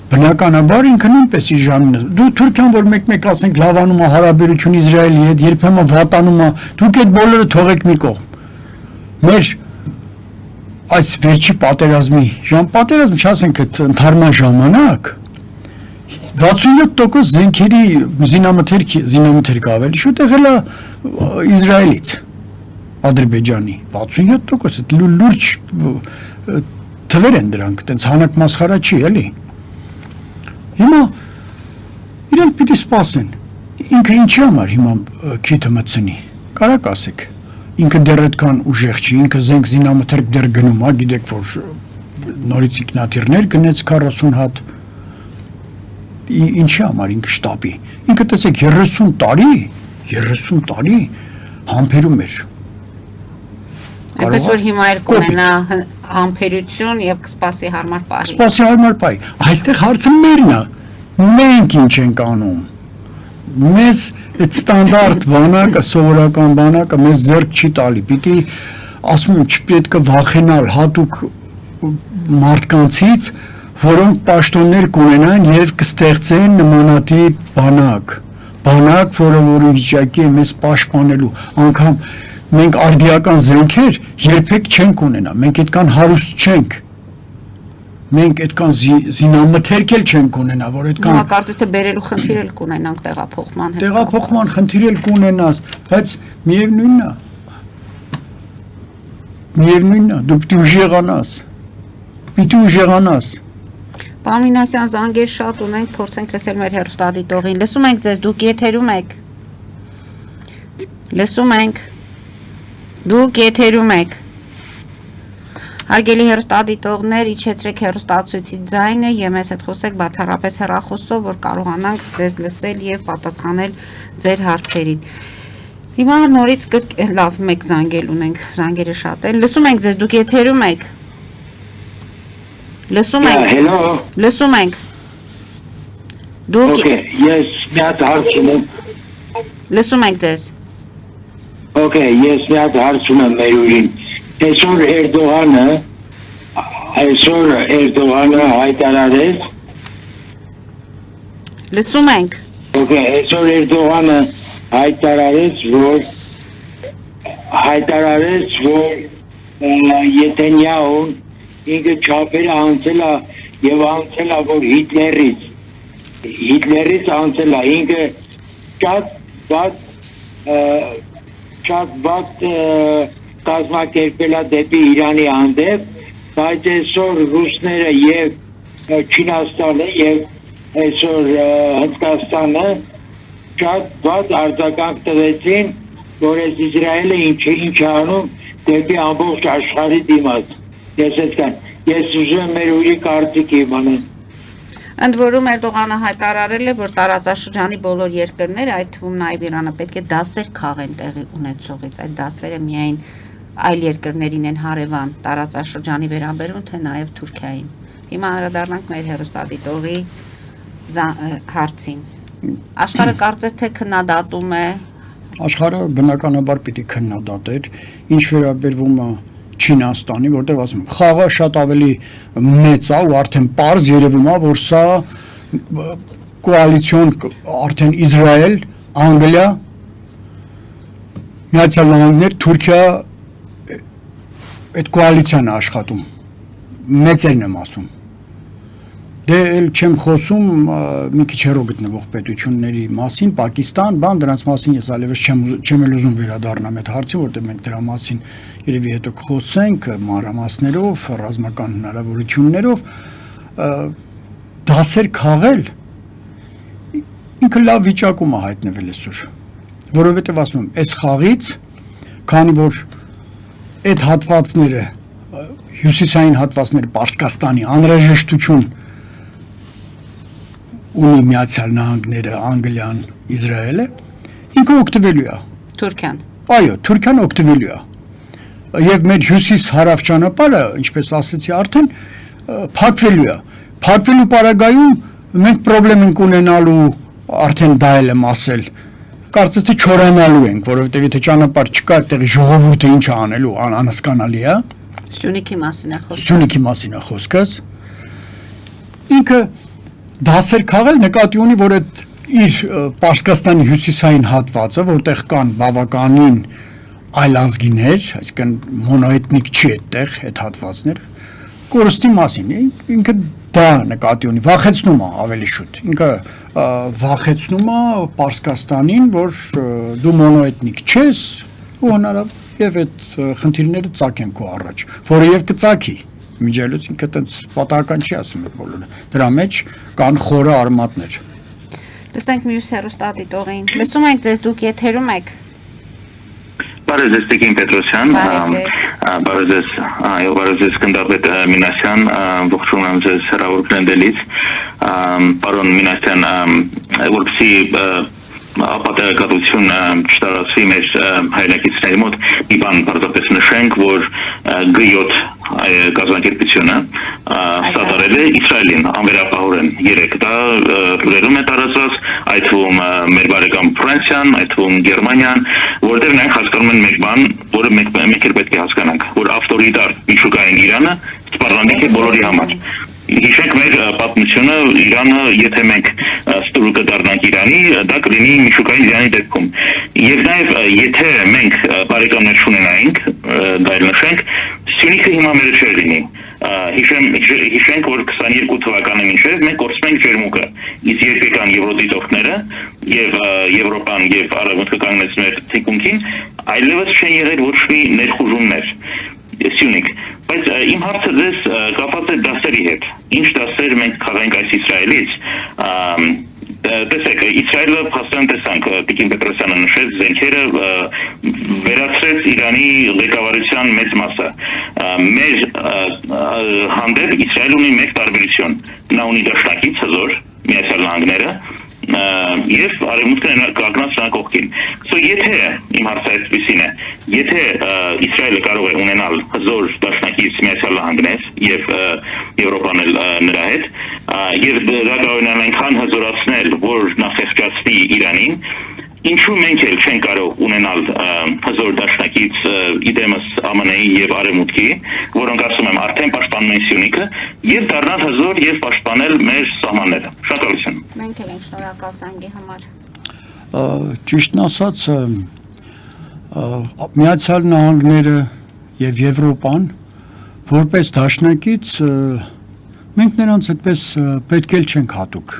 Speaker 2: բնականաբար ինքը նույնպես իր ժամին է։ Դու Թուրքիան, որ մեկ ասենք լավանում է հարաբերություն Իսրայելի հետ, երբեմն վատանում է, դուք այդ բոլորը թողեք մի կողմ։ Մեր այս վերջի պատերազմի չասենք այդ ընդհարման ժամանակ 67% զենքերի զինամթերք ավելի շուտ եղել է Իսրայելից, Ադրբեջանի 67%, այդ լուրջ թվեր են դրանք, այտենց հանակ մասխարա չի, էլի։ Հիմա իրենք պիտի սպասեն, ինքը ինչի համար հիմա քիթը մտցնի, կարակ ասեք, ինքը դեռ այդքան ուժեղ չի, ինքը զենք զինամթերք դեռ գնում է, գիտեք, որ նորից ինքնաթիռներ գնեց 40 հատ, ինչի համար ինքը շտապի, ինքը տեսեք 30 տարի համբերում էր,
Speaker 1: այնպես որ հիմա էլ կունենա համբերություն եւ կսպասի հարմար պահի։
Speaker 2: Այստեղ հարցը մերն է, մենք ինչ ենք անում, մեզ այդ ստանդարտ բանակը, սովորական բանակը մեզ ձեռք չի տալի, պիտի ասում եմ չպետք է վախենալ հատուկ մարդկանցից, որոնք պաշտոններ կունենան եւ կստեղծեն նմանատիպ բանակ, բանակ, որը վիճակի է մեզ պաշտպանելու, անգամ մենք արդիական զենքեր երբեք չենք ունենա, մենք այդքան հարուստ չենք, մենք այդքան զինամթերք էլ չենք ունենա, որ այդքան
Speaker 1: Հիմա կարծես թե բերելու խնդիր էլ կունենանք տեղափոխման հետ։
Speaker 2: Տեղափոխման խնդիր էլ կունենաս, բայց միևնույնն է, դու պիտի ուժեղանաս։
Speaker 1: Պարոն Մինասյան, զանգեր շատ ունենք, փորձենք լսել մեր հեռուստադիտողին։ Լսում ենք ձեզ, դուք եթերում եք։ Լսում ենք։ Դուք եթերում եք։ Հարգելի հեռուստադիտողներ, իջեցրեք հեռուստացույցի ձայնը եւ մեզ հետ խոսեք բացառապես հեռախոսով, որ կարողանանք ձեզ լսել եւ պատասխանել ձեր հարցերին։ Հիմա նորից լավ մեկ զանգել ունենք, զանգերը շատ են։ Լսում ենք ձեզ, դուք եթերում եք։ Լսում ենք։
Speaker 11: Hello.
Speaker 1: Լսում ենք։ Դուք
Speaker 11: Okay, yes, մի հատ հարց ունեմ։
Speaker 1: լսում ենք ձեզ։
Speaker 11: Okay, yes, մի հատ հարց ունեմ մեր ուրին։ Այսօր Էրդողանը հայտարարեց։
Speaker 1: Լսում ենք։
Speaker 11: Okay, այսօր Էրդողանը հայտարարեց, որ Նեթանյահուն ինքը չափերը անցել է եւ անցել է որ Հիտլերից անցել է ինքը շատ բաց կազմակերպել է դեպի Իրանի հանդեպ, բայց այսօր ռուսները եւ Չինաստանը եւ այսօր Հնդկաստանը շատ բաց արձագանք տվեցին, որ այս Իսրայելը ինչ է անում դեպի ամբողջ աշխարհի դիմաց։ Ես ուզում եմ մեր ուրի կարծիքի իմանալ։
Speaker 1: Ընդ որում Էրդողանը հայտարարել է, որ տարածաշրջանի բոլոր երկրները, այդ թվում նաև Իրանը, պետք է դասեր քաղեն տեղի ունեցողից։ Այդ դասերը միայն այլ երկրներին են հարևան տարածաշրջանի վերաբերում, թե նաև Թուրքիային։ Հիմա անդրադառնանք մեր հեռուստադիտողի հարցին։ Աշխարհը կարծես թե քննադատում է։
Speaker 2: Աշխարհը բնականաբար պիտի քննադատեր, ինչ վերաբերվում է Չինաստանի, որտեղ ասում եմ, խաղը շատ ավելի մեծ է ու արդեն պարզ երևում է, որ սա կոալիցիոն արդեն Իսրայել, Անգլիա, Միացյալ Նահանգներ, Թուրքիա այդ կոալիցիան է աշխատում։ Մեծերն եմ ասում։ Դե էլ չեմ խոսում մի քիչ հեռու գտնվող պետությունների մասին, Պակիստան, դրանց մասին ես այլևս չեմ ուզում վերադառնամ այդ հարցին, որտեղ մենք դրա մասին երևի հետո կխոսենք մանրամասներով, ռազմական հնարավորություններով, դասեր քաղել ինքը լավ վիճակում է հայտնվել այսօր, որովհետև ասում եմ, այս խաղից, քանի որ այդ հատվածները, հյուսիսային հատվածները Պարսկաստանի անհրաժեշտություն ունի Միացյալ Նահանգները, Անգլիան, Իսրայելը, ինքը օգտվելու է։
Speaker 1: Թուրքիան։
Speaker 2: Այո, Թուրքիան օգտվելու է։ Եվ մեր հյուսիս-հարավ ճանապարհը, ինչպես ասացի արդեն, փակվելու է։ Փակվելու պարագայում մենք խնդրեմ ենք ունենալու, արդեն դա էլ եմ ասել, կարծես թե չորանալու ենք, որովհետև եթե ճանապարհ չկա, այդտեղի ժողովուրդը ինչ է անելու, անհասկանալի է։
Speaker 1: Սյունիքի մասին է խոսքը։
Speaker 2: Սյունիքի մասին է խոսքս։ Ինքը դասեր քաղել նկատի ունի, որ այդ իր Պարսկաստանի հյուսիսային հատվածը, որտեղ կան բավականին այլազգիներ, այսինքն մոնոէթնիկ չի այդտեղ այդ հատվածները, կորստի մասին ինքը դա նկատի ունի, վախեցնում է ավելի շուտ, ինքը վախեցնում է Պարսկաստանին, որ դու մոնոէթնիկ չես ու հնարավոր եւ այդ խնդիրները ծագեն քո առաջ, որը եւ կծագի միջելուց ինքը տենց պատահական չի ասում այդ բոլորը, դրա մեջ կան խորը արմատներ։
Speaker 1: Լսենք մյուս հեռուստադիտողին։ Լսում ենք ձեզ, դուք եթերում եք։
Speaker 12: Բարև ձեզ Տիկին Պետրոսյան, բարև ձեզ Գնդապետ Մինասյան, ողջունում ձեզ հրավեր կրենդելից, պարոն Մինասյան, որպեսզի ապատեգատություն չտարածվի մեր հայրենակիցների մոտ մի բան պարզապես նշենք, որ G7 կազմակերպությունը սատարել է Իսրայելին անվերապահորեն 3 դա լուրերում է տարածված, այդ թվում մեր բարեկամ Ֆրանսիան, այդ թվում Գերմանիան, որտեղ նրանք հասկանում են մեկ բան, որը մենք էլ պետք է հասկանանք, որ ավտորիտար միջուկային Իրանը սպառնալիք է բոլորի համար։ Հիշենք մեր պատմությունը, Իրանը, եթե մենք ստորու կդառնանք Իրանի, դա կլինի միջուկային Իրանի դեպքում։ Եվ նաև եթե մենք բարեկամներ չունենայինք, դա էլ նշենք, Սյունիքը հիմա մեր չէր լինի։ Հիշենք, որ 22 թվականի մինչև մենք կորցնում ենք ջերմուկը, իսկ երբ եկան եվրոդիտորդները եւ Եվրոպան եւ Արևմուտքը կանգնեցին մեր թիկունքին, այլևս չեն եղել ոչ մի ներխուժումներ։ Սյունիք, բայց իմ հարցը ձեզ կապված է դասերի հետ։ Ինչ դասեր մենք քաղենք այս Իսրայելից։ Տեսեք, Իսրայելը փաստորեն տեսանք, Տիկին Պետրոսյանը նշեց, զենքերը վերացրեց Իրանի ղեկավարության մեծ մասը։ Մեր հանդեպ Իսրայելը ունի մեկ տարբերություն։ Նա ունի դաշնակից հզոր, Միացյալ Նահանգները, եւ արևմուտքը կանգնած նրան կողքին։ Եթե իմ հարցը այսպեսին է, եթե Իսրայելը կարող է ունենալ հզոր դաշնակից Միացյալ Նահանգներ եւ Եվրոպան էլ նրա հետ, եւ դա կարող է այնքան հզորացնել, որ նա խեղճացնի Իրանին, ինչու մենք էլ չենք կարող ունենալ հզոր դաշնակից իդեմս ԱՄՆ-ի եւ Արևմուտքի, որոնք ասում եմ արդեն պաշտպանում են Սյունիքը եւ դառնալ հզոր եւ պաշտպանել մեր սահմանները։ Շնորհակալություն։
Speaker 1: Մենք էլ ենք շնորհակալ զանգի համար։
Speaker 2: Ճիշտն ասած, Միացյալ Նահանգները եւ Եվրոպան որպես դաշնակից մենք նրանց այդպես պետք էլ չենք հատուկ։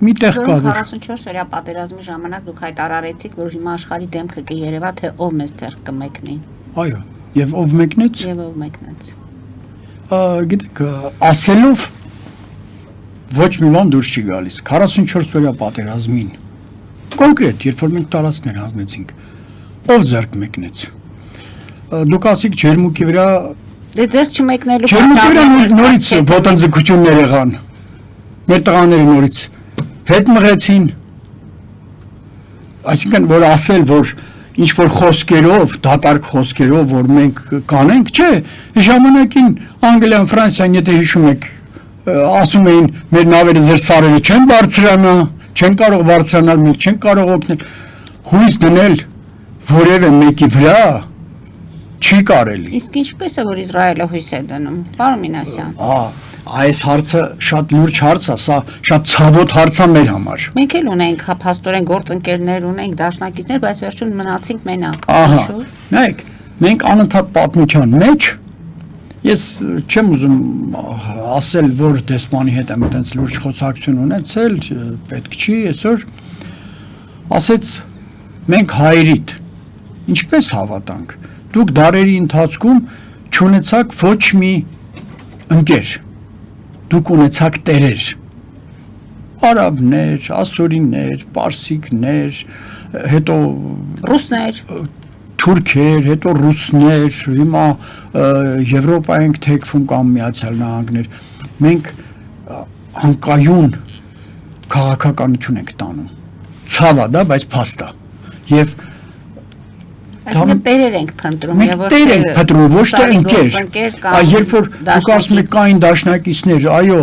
Speaker 2: Միտեղ կա
Speaker 1: 44 օրյա պատերազմի ժամանակ դուք հայտարարեցիք, որ հիմա աշխարհի դեմքը կերևա, թե ով մեզ ձեռք կմեկնի։
Speaker 2: Այո, եւ ով մեկնեց։
Speaker 1: Եվ ով մեկնեց։
Speaker 2: Գիտեք, ասելով ոչ մի բան դուրս չի գալիս։ 44 օրյա պատերազմին կոնկրետ, երբ որ մենք տարածքներ հանձնեցինք, ով ձեռք մեկնեց։ Դուք ասիք ջերմուկի վրա
Speaker 1: Դե ձեռք չմեկնելու
Speaker 2: ջերմուկի վրա նորից ոտնձգություններ եղան։ Մեր տղաները նորից հետ մղեցին, այսինքն որ ասել, որ ինչ որ խոսքերով, դատարկ խոսքերով, որ մենք կանենք, չէ, ժամանակին Անգլիան, Ֆրանսիան, եթե հիշում եք, ասում էին, մեր նավերը ձեր սարերը չեն բարձրանա, չեն կարող բարձրանալ, մենք չենք կարող օգնել, հույս դնել որևէ մեկի վրա չի կարելի։
Speaker 1: Իսկ ինչպես է, որ Իսրայելը հույս է դնում, պարոն Մինասյան։
Speaker 2: Այս հարցը շատ լուրջ հարց է, սա շատ ցավոտ հարց է մեր համար։
Speaker 1: Մենք էլ ունենք փաստորեն գործընկերներ, ունենք դաշնակիցներ, բայց վերջում մնացինք մենակ։
Speaker 2: Նայեք, մենք անընդհատ պատմության մեջ, ես չեմ ուզում ասել, որ դեսպանի հետ եմ այդպես լուրջ խոսակցություն ունեցել, պետք չի այսօր, ասեց մենք հայրիդ, ինչպես հավատանք, դուք դարերի ընթացքում չունեցաք ոչ մի ընկեր, դուք ունեցաք տերեր, արաբներ, ասորիներ, պարսիկներ, հետո
Speaker 1: ռուսներ,
Speaker 2: թուրքեր, հետո ռուսներ, հիմա Եվրոպա ենք թեքվում կամ Միացյալ Նահանգներ, մենք անկայուն քաղաքականություն ենք տանում, ցավա դա, բայց փաստ է, եւ
Speaker 1: այսինքն տերեր ենք փնտրում
Speaker 2: եւ ոչ թե ընկեր, երբ որ դուք ասում եք կային դաշնակիցներ, այո,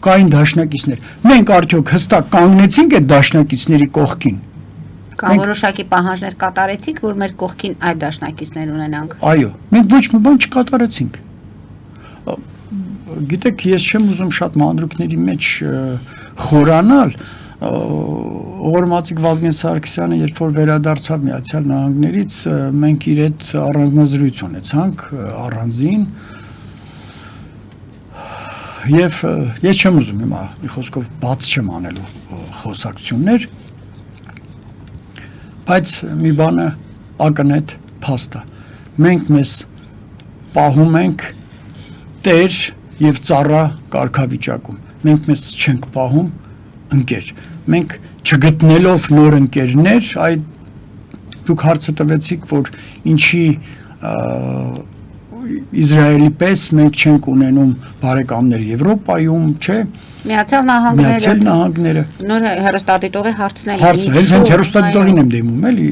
Speaker 2: կային դաշնակիցներ, մենք արդյոք հստակ կանգնեցինք այդ դաշնակիցների կողքին։
Speaker 1: Կամ որոշակի պահանջներ կատարեցինք, որ մեր կողքին այլ դաշնակիցներ ունենանք։
Speaker 2: Այո, մենք ոչ մի բան չկատարեցինք։ Գիտեք, ես չեմ ուզում շատ մանրուքների մեջ խորանալ, Ողորմածիկ Վազգեն Սարգսյանը, երբ որ վերադարձավ Միացյալ Նահանգներից, մենք իր հետ առանձնազրույց ունեցանք առանձին եւ ես չեմ ուզում հիմա մի խոսքով բաց չեմ անելու խոսակցություններ, բայց մի բանը ակնհայտ փաստ է, մենք մեզ պահում ենք տեր եւ ծառա կարգավիճակում, մենք մեզ չենք պահում ընկեր, մենք չգտնելով նոր ընկերներ, այդ դուք հարցը տվեցիք, որ ինչի Իսրայելի պես մենք չենք ունենում բարեկամներ Եվրոպայում, չէ,
Speaker 1: Միացյալ Նահանգները, նոր հեռուստադիտողի հարցն է,
Speaker 2: հենց հեռուստադիտողին եմ դիմում, էլի,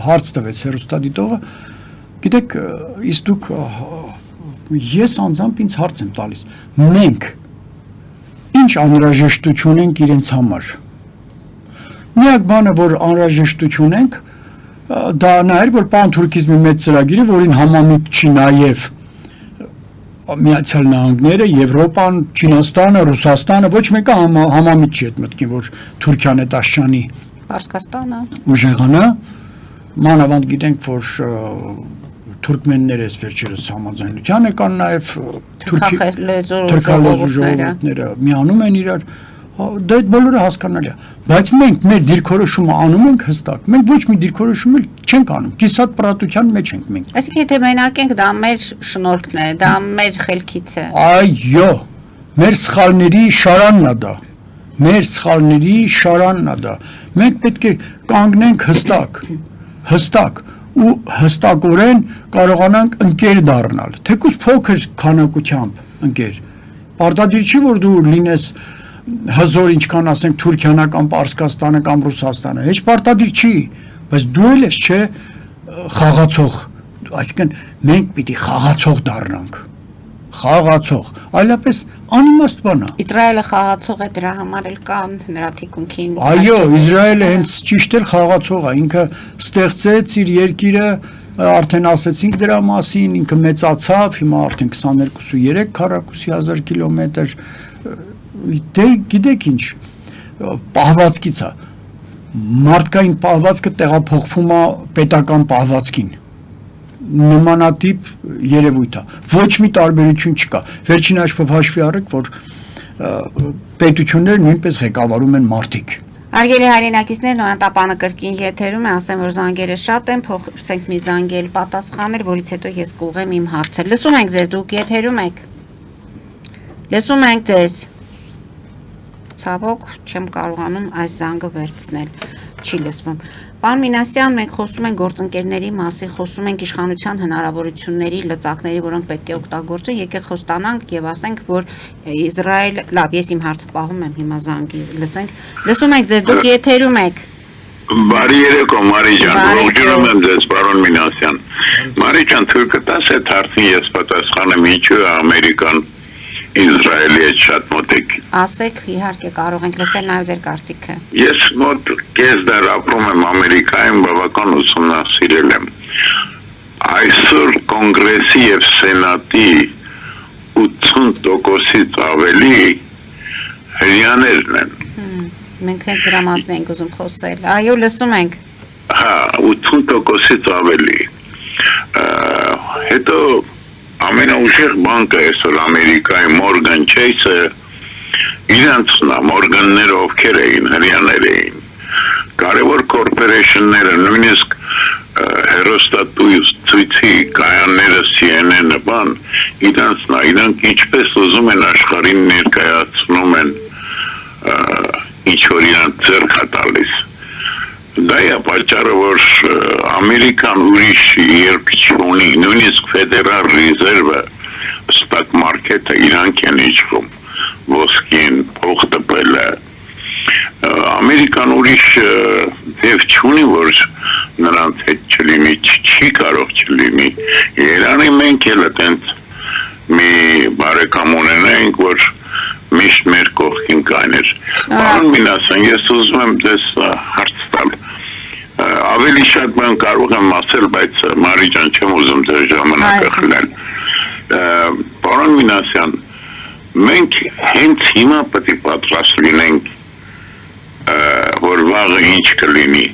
Speaker 2: հարց տվեց հեռուստադիտողը, գիտեք, իսկ դուք, ես անձամբ ինձ հարց եմ տալիս, մենք ինչ անհրաժեշտություն ենք իրենց համար։ Միակ բանը, որ անհրաժեշտություն ենք, դա նա էր, որ պանթուրքիզմի մեծ ծրագիրը, որին համամիտ չի նաև Միացյալ Նահանգները, Եվրոպան, Չինաստանը, Ռուսաստանը ոչ մեկը համամիտ չի այդ մտքին, որ Թուրքիան է Դաշճանի
Speaker 1: Պարսկաստանը
Speaker 2: ուժեղանա, մանավանդ գիտենք, որ թուրքմենները այս վերջերս համաձայնության եկան նաև թուրքալեզու ժողովուրդները միանում են իրար, դա այդ բոլորը հասկանալի է, բայց մենք մեր դիրքորոշումը անում ենք հստակ, մենք ոչ մի դիրքորոշում չենք անում, կիսատ պրատության մեջ ենք մենք։
Speaker 1: Այսինքն եթե մենակ ենք, դա մեր շնորհքն է, դա մեր խելքից է։
Speaker 2: Այո, մեր սխալների շարանն է դա, մեր սխալների շարանն է դա, մենք պետք է կանգնենք հստակ ու հստակորեն կարողանանք ընկեր դառնալ, թեկուզ փոքր քանակությամբ ընկեր, պարտադիր չի, որ դու լինես հզոր ինչքան ասենք Թուրքիանը կամ Պարսկաստանը կամ Ռուսաստանը, հեչ պարտադիր չի, բայց դու էլ ես չէ խաղացող, այսինքն մենք պիտի խաղացող դառնանք, խաղացող, այլապես անիմաստ բան է։
Speaker 1: Իսրայելը խաղացող է, դրա համար էլ կան նրա թիկունքին։
Speaker 2: Այո, Իսրայելը հենց ճիշտ էլ խաղացող է, ինքը ստեղծեց իր երկիրը, արդեն ասեցինք դրա մասին, ինքը մեծացավ, հիմա արդեն 22.3 քառակուսի հազար կիլոմետր, դե գիտեք ինչ, պահվածքից է, մարդկային պահվածքը տեղափոխվում է պետական պահվածքին, նմանատիպ երևույթ է, ոչ մի տարբերություն չկա, վերջին հաշվի առեք, որ պետությունները նույնպես ղեկավարում են մարդիկ։
Speaker 1: Արգելի հայրենակիցներ, նորանտապանը կրկին եթերում է, ասեմ, որ զանգերը շատ են, փորձենք մի զանգել պատասխանել, որից հետո ես կուղեմ իմ հարցը։ Լսում ենք ձեզ, դուք եթերում եք։ Լսում ենք ձեզ։ Ցավոք, չեմ կարողանում այս զանգը վերցնել, չի լսվում։ Պարոն Մինասյան, մենք խոսում ենք գործընկերների մասին, խոսում ենք իշխանության հնարավորությունների, լծակների, որոնք պետք է օգտագործեն, եկեք խոստանանք եւ ասենք, որ Իսրայել, լավ, ես իմ հարցը պահում եմ, հիմա զանգի լսենք։ Լսում ենք ձեզ, դուք եթերում եք։
Speaker 12: Բարի երեկո, Մարի ջան, ողջունում եմ ձեզ, պարոն Մինասյան։ Մարի ջան, թուրքը տաս այդ հարցին ես պատասխանեմ, ինչու է Ամերիկան Իսրայելի հետ շատ մոտիկ։
Speaker 1: Ասեք, իհարկե կարող ենք լսել նաև ձեր կարծիքը։
Speaker 12: Ես մոտ կես դար ապրում եմ Ամերիկայում, բավական ուսումնասիրել եմ։ Այսօր կոնգրեսի եւ սենատի 80%-ից ավելի հրյաներն են։
Speaker 1: Մենք հենց դրա մասին ենք ուզում խոսել։ Այո, լսում ենք։
Speaker 12: Հա, 80%-ից ավելի։ Հետո ամենաուժեղ բանկը այսօր Ամերիկայի Morgan Chase-ը իրանց Morgan-ները ովքեր էին, հրյաներ էին, կարևոր կորպորեյշնները, նույնիսկ հեռուստատույցի կայանները CNN-ը բան, իրանք ինչպես ուզում են աշխարհին ներկայացնում են ինչ-որ իրանք ձեռք է տալիս։ Դա է պատճառը, որ Ամերիկան ուրիշ երբ չունի, նույնիսկ Ֆեդերալ Ռեզերվը, ստակ մարքեթը իրանք են իջվում, ոսկին, փող տպելը։ Ամերիկան ուրիշ ձև չունի, որ նրանց հետ չլինի, չի կարող չլինի։ Երանի մենք էլ այդպես մի բարեկամ ունենենք, որ միշտ մեր կողքին կաներ։ Պարոն Մինասյան, ես ուզում եմ դες հարց տալ։ Ավելի շատ բան կարող եմ ասել, բայց Մարի ջան, չեմ ուզում ձեր ժամանակը խլել։ Պարոն Մինասյան, մենք հենց հիմա պետք է պատրաստ լինենք, որ վաղը ինչ կլինի։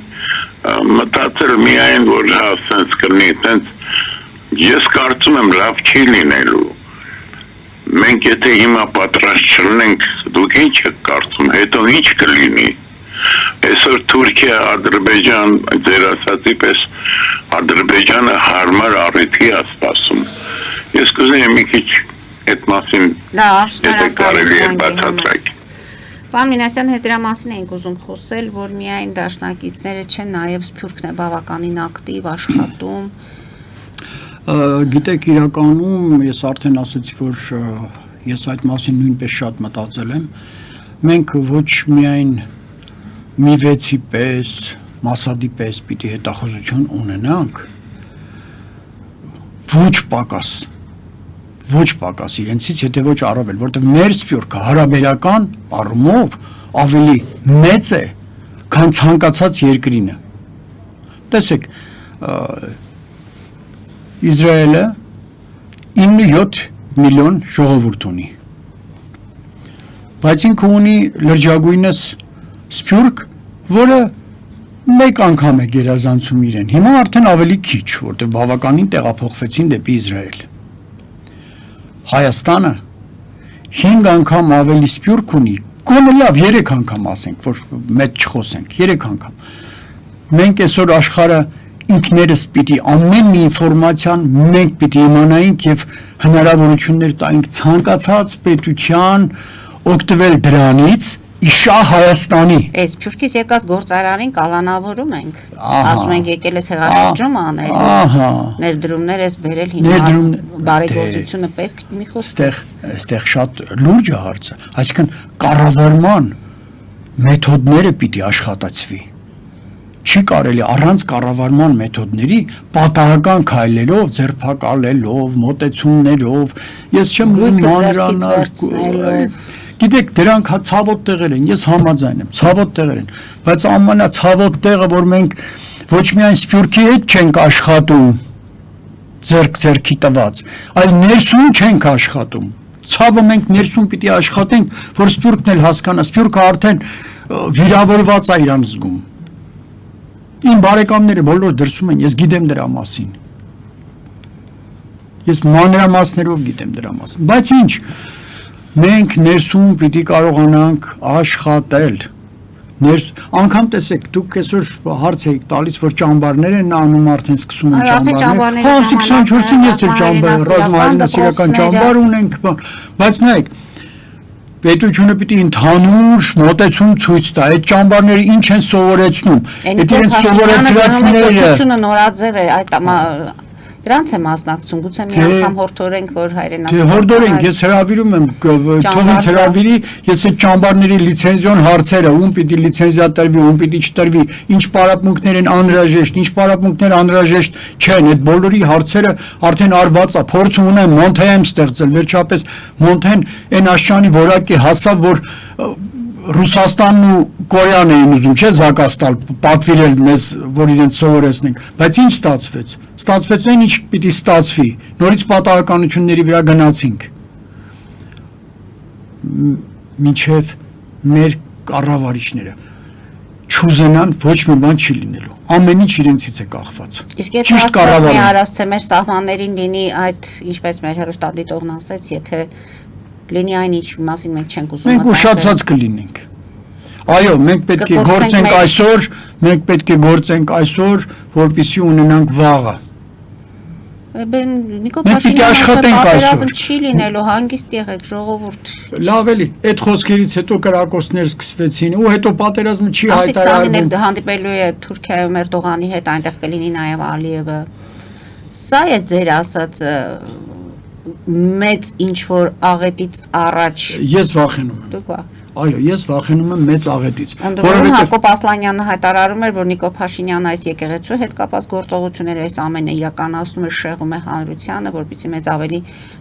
Speaker 12: Մտածել միայն, որ հա, սենց կլինի, սենց ես կարծում եմ լավ չի լինելու։ Մենք եթե հիմա պատրաստ չլինենք, դուք ինչ եք կարծում, հետո ինչ կլինի։ Այսօր Թուրքիա, Ադրբեջան, ձեր ասածի պես Ադրբեջանը հարմար առիթի է սպասում։ Ես կուզեի մի քիչ այդ մասին եթե կարելի է բացատրել։
Speaker 1: Պարոն Մինասյան, հետ դրա մասին ենք ուզում խոսել, որ միայն դաշնակիցները չեն, նաև Սփյուռքն է բավականին ակտիվ աշխատում։
Speaker 2: Գիտեք, իրականում ես արդեն ասացի, որ ես այդ մասին նույնպես շատ մտածել եմ։ Մենք ոչ միայն մի վեցի պես, մասադի պես պիտի հետախուզություն ունենանք, ոչ պակաս իրենցից, եթե ոչ առավել, որտեղ մեր Սփյուռքը հարաբերական առումով ավելի մեծ է, քան ցանկացած երկրինը։ Տեսեք, Իսրայելը 9-7 միլիոն ժողովուրդ ունի։ Բայց ինքը ունի լրջագույնս սփյուռք, որը մեկ անգամ է գերազանցում իրեն։ Հիմա արդեն ավելի քիչ, որտեղ բավականին տեղափոխվեցին դեպի Իսրայել։ Հայաստանը 5 անգամ ավելի սփյուռք ունի, գոնե լավ 3 անգամ ասենք, որ մեծ չխոսենք, 3 անգամ։ Մենք այսօր աշխարհը ինքներս պիտի ամեն մի ինֆորմացիան մենք պիտի իմանայինք եւ հնարավորություններ տայինք ցանկացած պետության օգտվել դրանից իշահ Հայաստանի։
Speaker 1: Այս Սփյուռքից եկած գործարանին կալանավորում ենք։ Ասում ենք եկել ես հեղաշրջում անել։ Ներդրումներ ես բերել հիմա բարեգործությունը պետք մի խոսք։
Speaker 2: Այստեղ շատ լուրջ է հարցը, այսինքն կառավարման մեթոդները պիտի աշխատացվի։ Չի կարելի առանց կառավարման մեթոդների պատահական քայլերով, ձերբակալելով, մոտեցումներով, ես չեմ ուզում մանրանալ։ Գիտեք, դրանք ցավոտ տեղեր են, ես համաձայն եմ, ցավոտ տեղեր են, բայց ամենացավոտ տեղը, որ մենք ոչ միայն Սփյուռքի հետ չենք աշխատում, ձեռքի տված, այլ ներսում չենք աշխատում։ Ցավը մենք ներսում պիտի աշխատենք, որ Սփյուռքն էլ հասկանա, Սփյուռքը արդեն վիրավորված է իրան զգում։ Իմ բարեկամները բոլորը դրսում են, ես գիտեմ դրա մասին։ Ես մանրամասներով գիտեմ դրա մասին, բայց ինչ, մենք ներսում պիտի կարողանանք աշխատել։ Անգամ տեսեք, դուք այսօր հարց եք տալիս, որ ճամբարներ են անում, արդեն սկսում են ճամբարներ։ Հա, 24-ին ես էլ ճամբար, ռազմահայրենասիրական ճամբար ունենք, բայց նայեք, պետությունը պիտի ընդհանուր մոտեցում ցույց տա, այդ ճամբարները ինչ են սովորեցնում, այդ իրենց սովորեցրածները
Speaker 1: նորաձև է, այդ դրանց է մասնակցում, գուցե մի անգամ հորդորենք, որ հայրենասիրական։
Speaker 2: Հորդորենք, ես հրավիրում եմ, թող ինձ հրավիրի, ես այդ ճամբարների լիցենզիոն հարցերը, ում պիտի լիցենզիա տրվի, ում պիտի չտրվի, ինչ պարապմունքներ են անհրաժեշտ, ինչ պարապմունքներ անհրաժեշտ չեն, այդ բոլորի հարցերը արդեն արված է, փորձ ունեմ, Մոնթեյ եմ ստեղծել, վերջապես Մոնթեն այն աշճանի որակի հասավ, որ Ռուսաստանն ու Կորեան էին ուզում, չէ, զակաստալ, պատվիրել մեզ, որ իրենց սովորեցնենք, բայց ինչ ստացվեց։ Ստացվեց այն, ինչ պիտի ստացվի, նորից պատահականությունների վրա գնացինք։ Մինչև մեր կառավարիչները չուզենան, ոչ մի բան չի լինելու, ամեն ինչ իրենցից է կախված։
Speaker 1: Իսկ եթե ասում արասցե մեր սահմաններին լինի այդ, ինչպես մեր հեռուստադիտողն ասեց, եթե լինի այն ինչ մասին մենք չենք ուզում
Speaker 2: մենք ուշացած կլինենք։ Այո, մենք պետք է գործենք այսօր, որպեսզի ունենանք վաղը։
Speaker 1: Նիկոլ Փաշինյանը պատերազմ չի լինելու, հանգիստ եղեք ժողովուրդ։
Speaker 2: Լավ էլի, այդ խոսքերից հետո կրակոցներ սկսվեցին ու հետո պատերազմը չի հայտարարվում։
Speaker 1: Հանդիպելու է Թուրքիայում Էրդողանի հետ, այնտեղ կլինի նաև Ալիևը։ Սա է ձեր ասածը մեծ ինչ-որ աղետից առաջ։
Speaker 2: Ես վախենում եմ։
Speaker 1: Դուք
Speaker 2: Այո, ես վախենում եմ մեծ աղետից։
Speaker 1: Որովհետև Հակոբ Ասլանյանը հայտարարում էր, որ Նիկոլ Փաշինյանը այս եկեղեցու հետ կապված գործողությունները այս ամենը իրականացնում է, շեղում է հանրությանը, որպեսզի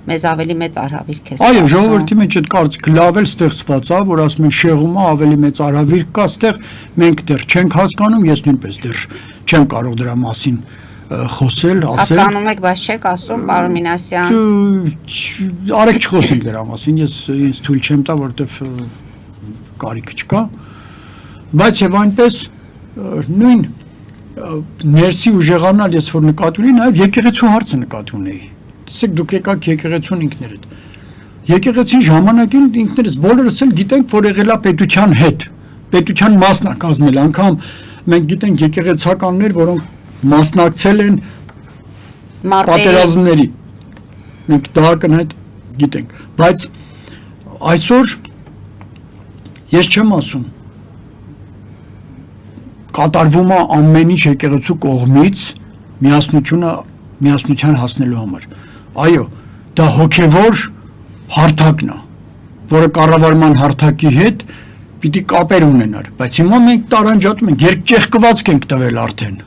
Speaker 1: մեզ ավելի մեծ արհավիրք է։
Speaker 2: Այո, ժողովրդի մեջ այդ կարծիքը լավ էլ ստեղծված է, որ ասում են շեղումը ավելի մեծ արհավիրք կա ստեղ, մենք դեռ չենք հասկանում, ես նույնպես դեռ չեմ կարող դրա մասին խոսել, ասել։
Speaker 1: Հասկանում եք, բայց չեք ասում, պարոն Մինասյան։
Speaker 2: Արեք չխոսենք դրա մասին, ես ինձ թույլ չեմ տա, որովհետև կարիք չկա, բայց եւ այնպես նույն ներսի ուժեղանալ ես որ նկատի ունեի, նաեւ եկեղեցու հարցը նկատի ունեի։ Տեսեք, դուք եկաք եկեղեցուն ինքներդ։ Եկեղեցին ժամանակին ինքներս բոլորս էլ գիտենք, որ եղել է պետության հետ, պետության մասն է կազմել, անգամ մենք գիտենք եկեղեցականներ, որոնք մասնակցել են պատերազմների։ Մենք դա կնայդ գիտենք, բայց այսօր ես չեմ ասում կատարվում է ամեն ինչ եկեղեցու կողմից միասնության հասնելու համար։ Այո, դա հոգևոր հարթակն է, որը կառավարման հարթակի հետ պիտի կապեր ունենար, բայց հիմա մենք տարանջատում ենք, երկճեղքվածք ենք տվել արդեն։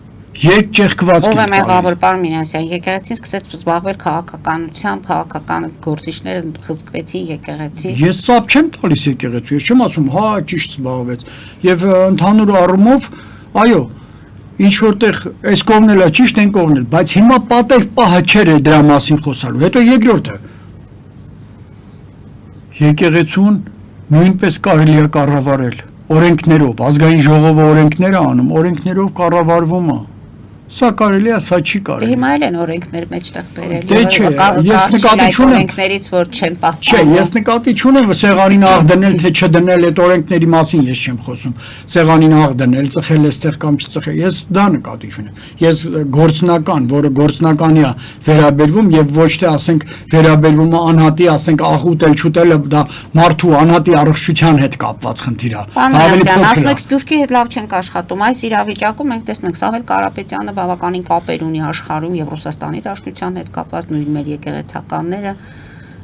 Speaker 2: Երկճեղքվածք ենք տվել։
Speaker 1: Ով է մեղավոր, պարոն Մինասյան, եկեղեցին սկսեց զբաղվել քաղաքականությամբ, քաղաքական գործիչները խզկվեցին եկեղեցի։
Speaker 2: Ես ծափ չեմ տալիս եկեղեցու, ես չեմ ասում, հա, ճիշտ զբաղվեց։ Եվ ընդհանուր առումով, այո, ինչ որտեղ այս կողմն էլ է ճիշտ, այն կողմն էլ, բայց հիմա պատեր պահը չէր դրա մասին խոսալու։ Հետո երկրորդը եկեղեցուն նույնպես կարելի է կառավարել օրենքներով, ազգային ժողովը օրենքներ է անում, օրենքներով կառավարվում է։ Սա կարելի է, սա չի կարելի։
Speaker 1: Հիմա էլ են օրենքներ մեջտեղ բերել։
Speaker 2: Դե չէ, ես նկատի չունեմ
Speaker 1: օրենքներից, որ չեն
Speaker 2: Չէ,
Speaker 1: պահպանում։
Speaker 2: ես նկատի չունեմ սեղանին աղ դնել, թե չդնել այդ օրենքների մասին ես չեմ խոսում։ Սեղանին աղ դնել, ծխել էստեղ կամ չծխել, ես դա նկատի չունեմ։ Ես գործնական, որը գործնականի է վերաբերվում եւ ոչ թե ասենք վերաբերվում է անհատի, ասենք աղ ուտել, չուտելը դա մարդու անհատի առողջության հետ կապված խնդիր է։
Speaker 1: Պարոն ասում եք Սփյուռքի հետ լավ չենք աշխատում։ Այս իրավիճակում մենք տեսնում ենք Սաղել Կարապետյանը բավականին կապեր ունի աշխարհում եւ Ռուսաստանի Դաշնության հետ կապված նույն մեր եկեղեցականները,